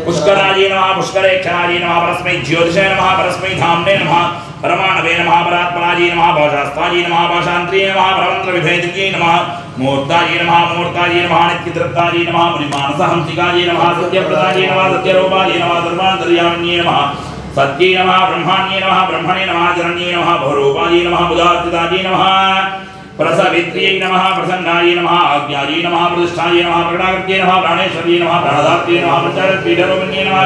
पुष्करायै नमः पुष्करेक्षणायै नमः परस्मै ज्योतिषे नमः परस्मै धाम्ने नमः परमाणवे नमः परात्मनायै नमः भाषास्तायै नमः भाषान्त्रिये नमः परमन्त्रविभेदिन्यै नमः मूर्तायै नमः मूर्तायै नमः नित्यतृप्तायै नमः मुनिमानसहंसिकायै नमः सत्यप्रदायै नमः सत्यरूपायै नमः सर्वान्तर्यामिन्यै नमः सत्यै नमः ब्रह्माण्यै नमः ब्रह्मणे नमः जनन्यै नमः बहुरूपायै नमः बुधार्चितायै नमः प्रसवित्र्यै नमः प्रसन्नायै नमः आज्ञायै नमः प्रतिष्ठायै नमः प्रकटाकृत्यै नमः प्राणेश्वर्यै नमः प्राणदात्र्यै नमः प्रचारपीठरूपिण्यै नमः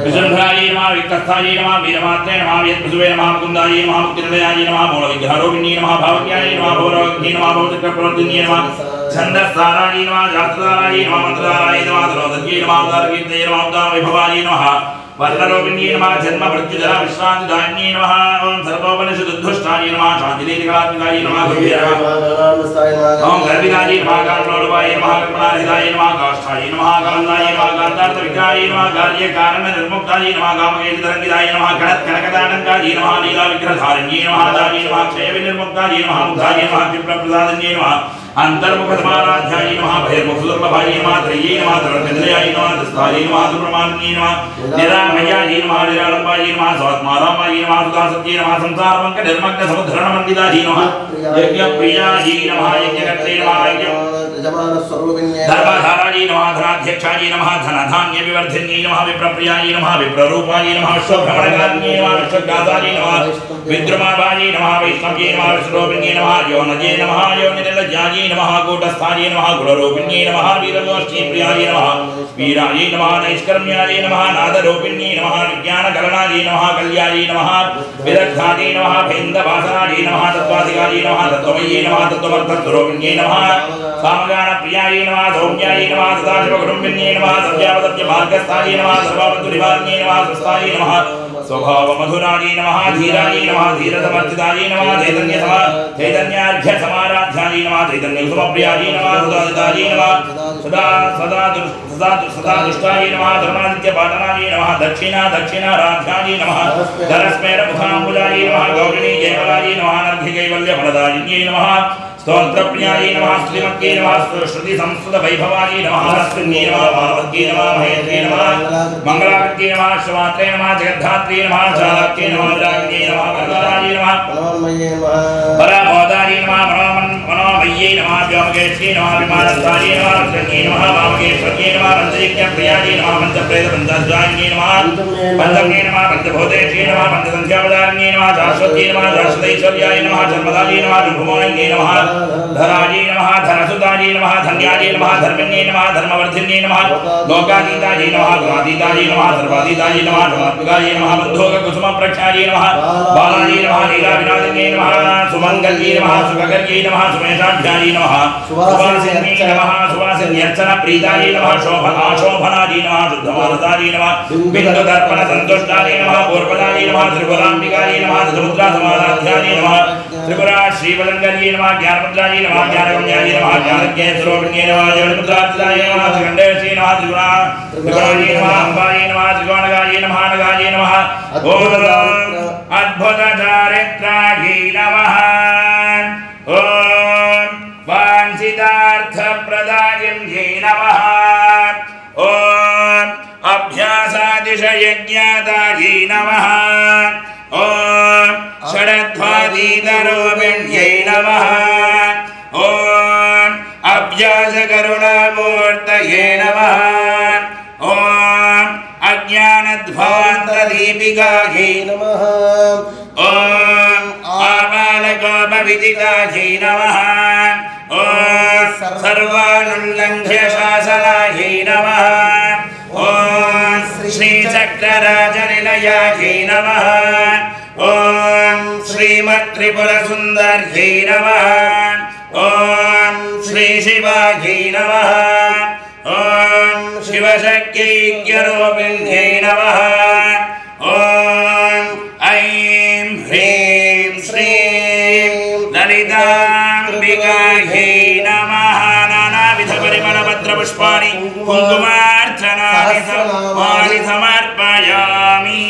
विशुन्धरायै नमः विकस्थायै नमः वीरमात्रे नमः वेदप्रसुवे नमः मुकुन्दायै नमः मुक्तिनिलयायै नमः मूलविग्रहरूपिण्यै नमः भावज्ञायै नमः भौरवज्ञै नमः भौचक्रप्रवर्तिन्यै नमः छन्दस्सारायै नमः शास्त्रधारायै नमः मन्त्रधारायै नमः धनोदत्यै नमः उदारकीर्तये नमः उदारवैभवायै नमः वर्णरूपिण्यै नमः जन्म मृत्युजरा विश्रान्तिदायिन्यै नमः ॐ सर्वोपनिषदुद्धुष्टायै नमः शान्तिनीतिकलात्मिकायै नमः ॐ गर्भिदायै नमः कारणोरुपायै नमः कल्पनाहितायै नमः काष्ठायै नमः कान्दायै नमः कान्तार्थविग्रहायै नमः कार्यकारणनिर्मुक्तायै नमः कामकेतुतरङ्गितायै नमः कणत्कनकदानङ्गायै नमः लीलाविग्रहधारिण्यै नमः दायै नमः क्षयविनिर्मुक्तायै नमः मुग्धायै नमः क्षिप्रप्रसादिन्यै नमः अंतर्मुखसमाराध्यायै नमः भैर्मुखसुलभभायै नमः त्रय्यै नमः धर्मचन्द्रयायै नमः दस्तायै नमः दुर्प्रमाणिन्यै नमः निरामयायै नमः निरालम्बायै नमः स्वात्मारामायै नमः सुदासत्यै नमः संसारमङ्कनिर्मग्नसमुद्धरणमण्डितायै नमः यज्ञप्रियायै नमः यज्ञकर्त्रे नमः धर्मधारायै नमः धनाध्यक्षायै नमः धनधान्यविवर्धिन्यै नमः विप्रप्रियायै नमः विप्ररूपायै नमः विश्वभ्रमणकारिण्यै नमः विश्वगातायै नमः विद्रुमाभायै नमः वैष्णव्यै नमः विश्वरूपिण्यै नमः योनजे नमः योनिर्लज्जायै नमः कूटस्थायै नमः गुणरूपिण्यै नमः वीरगोष्ठीप्रियायै नमः वीरायै नमः नैष्कर्म्यायै नमः नादरूपिण्यै नमः विज्ञानकलनायै नमः कल्यायै नमः विदग्धायै नमः भेन्दवासनायै नमः तत्त्वाधिकायै नमः तत्त्वमय्यै नमः तत्त्वमर्थस्वरूपिण्यै नमः सामगानप्रियायै नमः सौम्यायै नमः सदाशिवकुटुम्बिन्यै नमः सत्यावदत्त्यभार्गस्थायै नमः सर्वापत्तुनिवारण्यै नमः स्वस्थायै नमः स्वभावमधुरायै नमः धीरायै नमः धीरसमर्चितायै नमः चैतन्यार्घ्यसमाराध्यायै नमः चैतन्यकुसुमप्रियायै नमः सुदादितायै नमः सदा दुष्टायै नमः धर्मादित्यपाटनायै नमः दक्षिणाराध्यायै नमः धरस्मेरमुखाम्बुजायै नमः गौरिणी जयवलायै नमः नर्घिकैवल्यफलदायिन्यै नमः स्तोत्रप्रियायै नमः श्रीमत्यै नमः श्रुतिसंस्कृतवैभवायै नमः हरस्कृत्यै नमः भावत्यै नमः महेत्यै नमः मङ्गलाकृत्यै नमः श्रवात्रे नमः जगद्धात्रे नमः चालाक्यै नमः विराग्यै नमः वरदायै नमः पराबोधायै नमः मनोमय्यै नमः व्योमकेश्यै नमः विमानस्थायै नमः रुद्रज्ञै नमः वामकेश्वर्यै नमः पञ्चयज्ञप्रियायै नमः पञ्चप्रेतपञ्चध्वायै नमः पञ्चम्यै नमः पञ्चभूतेश्यै नमः पञ्चसंख्यावतारिण्यै नमः शाश्वत्यै नमः शाश्वतैश्वर्याय नमः जन्मदायै नमः जन्मभूमोऽन्यै नमः धरायै नमः धनसुतायै नमः धन्यायै नमः धर्मिण्यै नमः धर्मवर्धिन्यै नमः लोकातीतायै नमः गुणातीतायै नमः सर्वातीतायै नमः धर्मात्मिकायै नमः बन्धोककुसुमप्रख्यायै नमः बालायै नमः लीलाविनोदिन्यै नमः सुमङ्गल्यै नमः सुखकर्यै नमः सुमेषाढ्यायै नमः सुवासिन्यै नमः सुवासिन्यर्चनप्रीतायै नमः शोभनायै नमः शुद्धमानसायै नमः बिन्दुदर्पणसन्तुष्टायै नमः पूर्वदायै नमः त्रिपुराम्बिकायै नमः त्रिपुरासमाराध्यायै नमः त्रिपुरा श्रीवलङ्कर्यै नमः ज्ञानमुद्रायै नमः ज्ञानगम्यायै नमः ज्ञानज्ञे स्वरूपिण्यै नमः जगन्मुद्रार्चितायै नमः त्रिकण्डेश्यै नमः त्रिगुणायै नमः अम्बायै नमः त्रिकोणगायै नमः नगायै नमः ॐ अद्भुतचारित्रायै नमः ॐ वाञ्छितार्थप्रदायिन्यै नमः ॐ अभ्यासादिशयज्ञातायै नमः ॐ षडध्वादीतरूपिण्यै नमः ॐ अभ्यासकरुणामूर्तये नमः ॐ अज्ञानध्वान्तदीपिकायै नमः ॐ आबालकोपविदितायै नमः ॐ सर्वानुल्लङ्घ्य शासनायै नमः ॐ श्रीचक्रराजनिलयायै नमः ॐ श्रीमत्त्रिपुरसुन्दर्यै नमः ॐ श्रीशिवायै नमः ॐ शिवशक्त्यैक्यरूपिण्यै नमः ॐ ऐं ह्रीं श्रीं ललिताम्बिकायै नमः नानाविधपरिमलपत्रपुष्पाणि कुङ्कुमार्चनानि समर्पयामि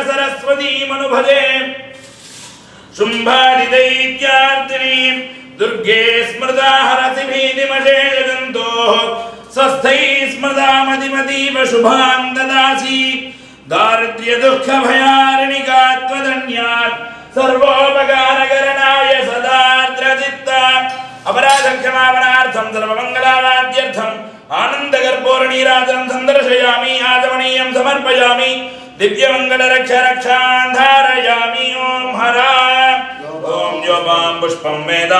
सरस्वतीमनुभजे शुम्भादिदैत्यार्दिनी दुर्गे स्मृता हरति भीतिमशेषजन्तोः स्वस्थैः स्मृता मतिमतीव शुभां ददासि दारिद्र्यदुःखभयारिणिका त्वदन्यात् सर्वोपकारकरणाय सदार्द्रचित्ता अपराधक्षमापणार्थं सर्वमङ्गलावाद्यर्थम् आनन्दकर्पूरनीराजनं सन्दर्शयामि आचमनीयं समर्पयामि दिव्यमङ्गलरक्षान् धारयामि ओम हरा ओम योपां पुष्पं वेद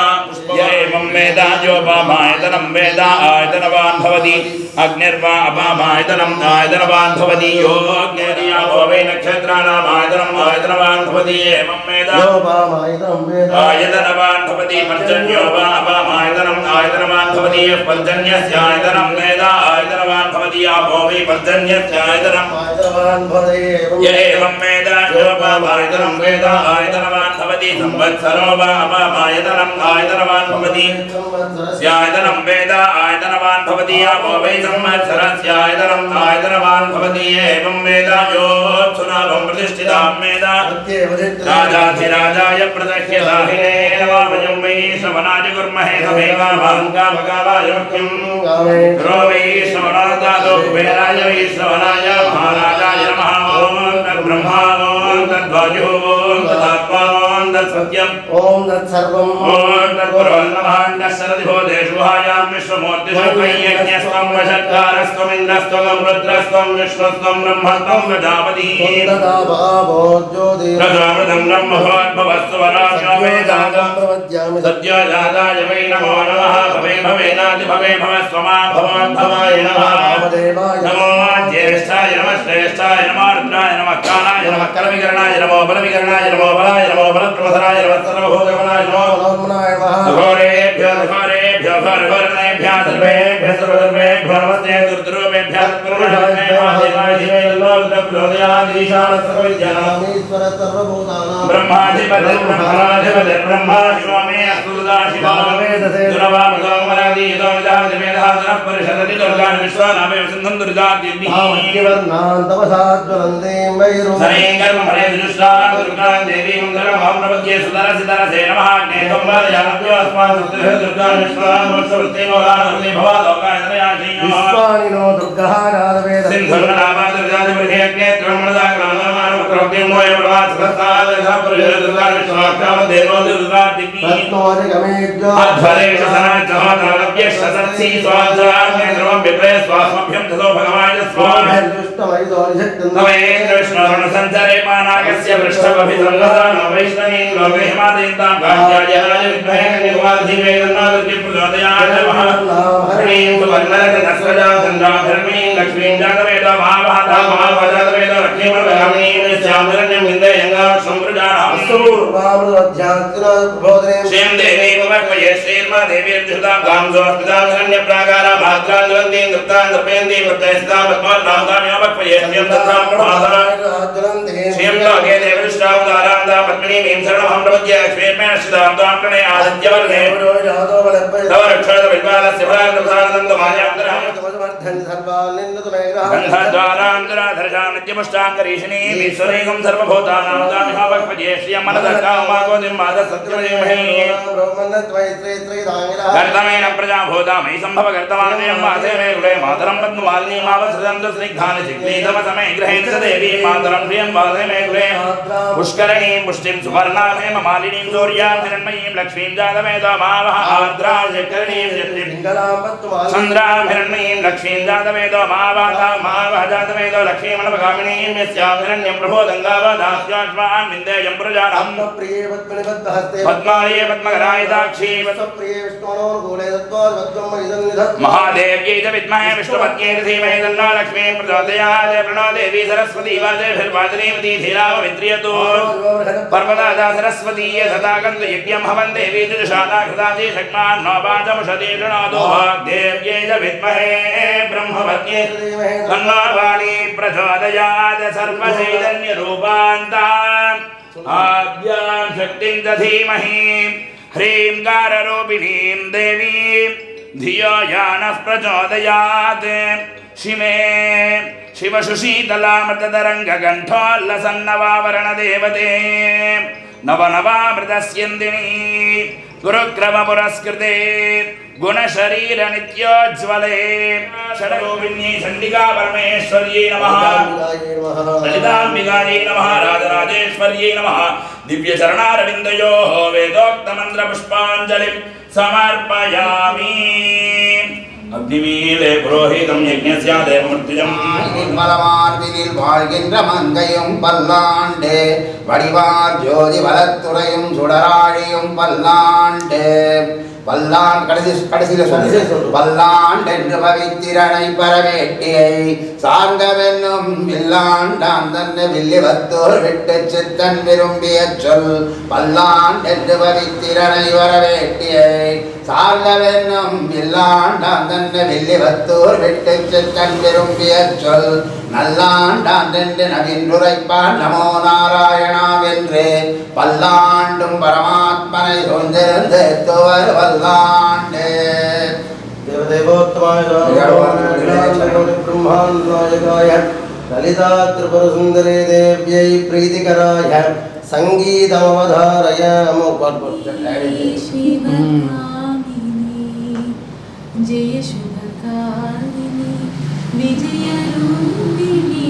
य एवं वेद योपामायतनं वेद आयतनवान् भवति अग्निर्वा अपामायतनं आयतनवान् भवति यो अग्निर्यापो वै नक्षत्राणाम् आयतनं आयतनवान् भवति एवं वेद योपामायतनं वेद आयतनवान् भवति पर्जन्यो वा अपामायतनं आयतनवान् भवति पर्जन्यस्य आयतनं वेद आयतनवान् भवति आपो वै पर्जन्यस्य आयतनम् आयतनवान् भवति य एवं वेद योपामायतनं वेद आयतनवान् भवति संवत्सरो वा अपामायतनं आयतनवान् भवति स्यायतनं वेद आयतनवान् भवति आपो वै संवत्सरस्य आयतनं आयतनवान् भवति एवं वेद योत्सुनाभं प्रतिष्ठितां वेद राजाधिराजाय प्रतिष्ठिताहिने नमः वयं वै श्रवणाय कुर्महे समेवाभाङ्गामगावाय मुख्यं रो वै श्रवणादादो कुबेराय वै श्रवणाय महाराजाय नमः ॐ तद्ब्रह्मा ॐ तद्वायुः ॐ तदात्मा ॐ तत्सत्यम् ॐ तत्सर्वम् ॐ तत्पुरोन्नमहाण्डशरदिभो देशुहायां विश्वमूर्तिषु यज्ञस्त्वं वषट्कारस्त्वम् इन्द्रस्त्वं रुद्रस्त्वं विष्णुस्त्वं ब्रह्मस्त्वं प्रजापति प्रजामृतं ब्रह्मभवद्भवस्तु वराशो वेदागं प्रवद्यामि सद्यो जाताय वै नमो नमः भवे भवेनादि भवे भवस्वमा भवद्भवाय नमः नमो ज्येष्ठाय नमः श्रेष्ठाय नमः रुद्राय नमः कालाय नमः करविकरणाय नमो बलविकरणाय नमो बलाय नमो बलप्रवधनाय नमः सर्वभूतगमनाय नमो घोरेभ्यो घोरेभ्यो घोरघोरणेभ्यः सर्वेभ्यः सर्वधर्मेभ्यो नमस्ते दुर्दुरूपेभ्यः ईश्वर सर्वभूतानां ब्रह्माधिपतिर्ब्रह्मा शिवो मे अस्तु सदा शिवा दुर्वामगोमरादि यतोविदादिमेधः दुरः परिषदति दुर्गान् विश्वानामेव सिन्धुं दुर्गाद्युभिः सरे कर्म हरे दुष्टान् दुर्गान् देवीं दुर्गमहं प्रपद्ये सुदरसिदरसे नमः ज्ञेयं वादयानभ्यो अस्मान् सुस्तिभिः दुर्गान् विश्वान् वत्सवृत्तिमोदानहृदे भवालोकाय दयाशय्यो विश्वानिनो दुर्गः नादवेद सिन्धुर्नामा दुर्गादिमृगे अग्नेत्रमणदाग्रामानुक्रोक्तिं मोय प्रभासकस्तादः परिषद दुर्गान् विश्वाख्याम देवो दुर्गाद्युभिः रत्नोदिगमेभ्यो अध्वरेश सनाचहोदानभ्यश्च सत्सि स्वाध्यात्मेन्द्रमं विप्रे स्वास्मभ्यं ततो भगवाय स्वाहा नवेन्द्रविष्णुर्णसञ्चरे मानागस्य पृष्ठमभिसंगदानो वैष्णवीन्द्रो वेहिमादयन्तां कात्यायनाय विद्महे निर्वाधिमे तन्नादुर्गे प्रचोदयात् महाहरिणीं सुवर्णरत्नस्रजां चन्द्राभरणीं लक्ष्मीं जातवेदो महाभाता महाभाजातवेदो लक्ष्मीमर्वगामिनीं श्यामरण्यं विन्दयङ्गा सम्प्रजानां श्रीं देवीं वर्पये श्रीर्मा देवीर्जुतां कांसोऽस्मितां हिरण्यप्राकारा भाद्रां ज्वलन्तीं दृप्तां दर्पयन्तीं प्रत्ययस्तां पद्मार्तां तामियो वर्पये श्रियं तत्रां प्रभासरा श्रियं लोके देवदृष्टावतारां तां पद्मिनीं शरणमहं प्रपद्ये लक्ष्मीर्मेण श्रितां तां प्रणये आदित्यवर्णे तव रक्षोद विद्वानस्य फलान्तमायान्तरः गन्धद्वारान्तराधरशां नित्यमुष्टाङ्करीषिणीं ईश्वरीकं सर्वभूतानां तामिहो वर्पये श्रियं मनदर्कामागोदिं मादसत्यमधीमहि कर्तमेन प्रजाभूता मयि सम्भव कर्तमान्यं वासे मे कुले मातरं पद्ममालिनीमावसृजन्तु स्निग्धानि चिक्लीतमसमे गृहेण च देवीं मातरं प्रियं वासे मे कुले पुष्करणीं पुष्टिं सुवर्णामेव मालिनीं सूर्यां हिरण्मयीं लक्ष्मीं जातवेदो मावः आर्द्रां चक्रणीं चन्द्रां हिरण्मयीं लक्ष्मीं जातवेदो मावातां मावः जातवेदो लक्ष्मीमणवगामिनीं यस्यां हिरण्यं प्रबोधङ्गावदास्याश्वान् विन्देयं प्रजानां पद्मालये पद्मकराय साक्षी महादेव्यै च विद्महे विष्णुपत्न्यै च धीमहि तन्नो लक्ष्मीः प्रचोदयात् प्रणो देवी सरस्वती वाजभिर्वाजनीवती धीरावमित्रियतु पर्वता सरस्वती सदागन्तु यज्ञं हवन् देवी जुषादाकृतादि शक्मान् नो वाचमुषति शृणोतु देव्यै च विद्महे ब्रह्मपत्न्यै च धीमहि तन्नो वाणी प्रचोदयात् सर्वचैतन्यरूपान्ताम् आद्यां शक्तिं च धीमहि ह्रीं काररूपिणीं देवीं धियो यानः प्रचोदयात् शिवे शिवशुशीतलामृततरङ्गकण्ठोल्लसन्नवावरणदेवते नवनवामृतस्यन्दिनी गुरुक्रमपुरस्कृते गुणशरीरनित्योज्ज्वले षड्रूपिण्यै चण्डिका परमेश्वर्यै नमः ललिताम्बिकायै नमः राजराजेश्वर्यै नमः दिव्यचरणारविन्दयोः वेदोक्तमन्त्रपुष्पाञ्जलिं समर्पयामि அக்னிமீலே புரோஹிதம் யஜ்ஞஸ்ய தேவமூர்த்தியம் நிர்மலமார்பினில் வாழ்கின்ற மங்கையும் பல்லாண்டு வடிவார் ஜோதி வலத்துறையும் சுடராழியும் பல்லாண்டு பல்லாண்டு கடைசியில சொல்லு பல்லாண்டென்று பவித்திரனை பரவேட்டியை சார்ந்தவென்னும் வில்லாண்டான் தன்னை வில்லிவத்தூர் விட்டு சித்தன் விரும்பிய சொல் பல்லாண்டென்று பவித்திரனை வரவேட்டியை சார்ந்தவென்னும் வில்லாண்டான் தன்னை வில்லிவத்தூர் விட்டு சித்தன் விரும்பிய சொல் நல்லாண்டான் என்று நவின்றுரைப்பான் நமோ நாராயணாவென்று பல்லாண்டும் பரமாத்மனை சூழ்ந்திருந்து துவர் வல்லாண்டு देवदेवोत्तमाय ब्रह्माण्डनायकाय ललिता त्रिपुरसुन्दरे देव्यै प्रीतिकराय सङ्गीतमवधारयामो जय शुभकारिणी विजयरूपिणी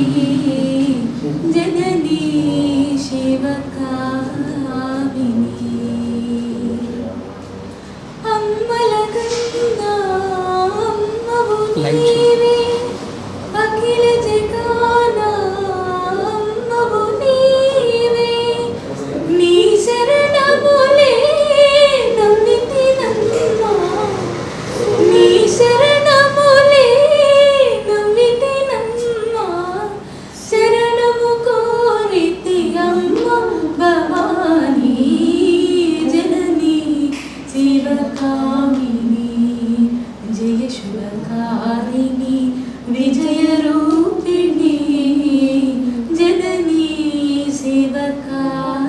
जननी शिवकामिनी अम्मलगन्ना अम्मवु नीवे अखिल जगाना अम्मवु नीवे नी शरणमुले नम्मिति नम्मा నీ శరణములే నమ్మితి నమ్మా శరణము కోరితి అమ్మ భవానీ జననీ శివకామిని జయ శుభకారిణి విజయ రూపిణి జననీ శివకామిని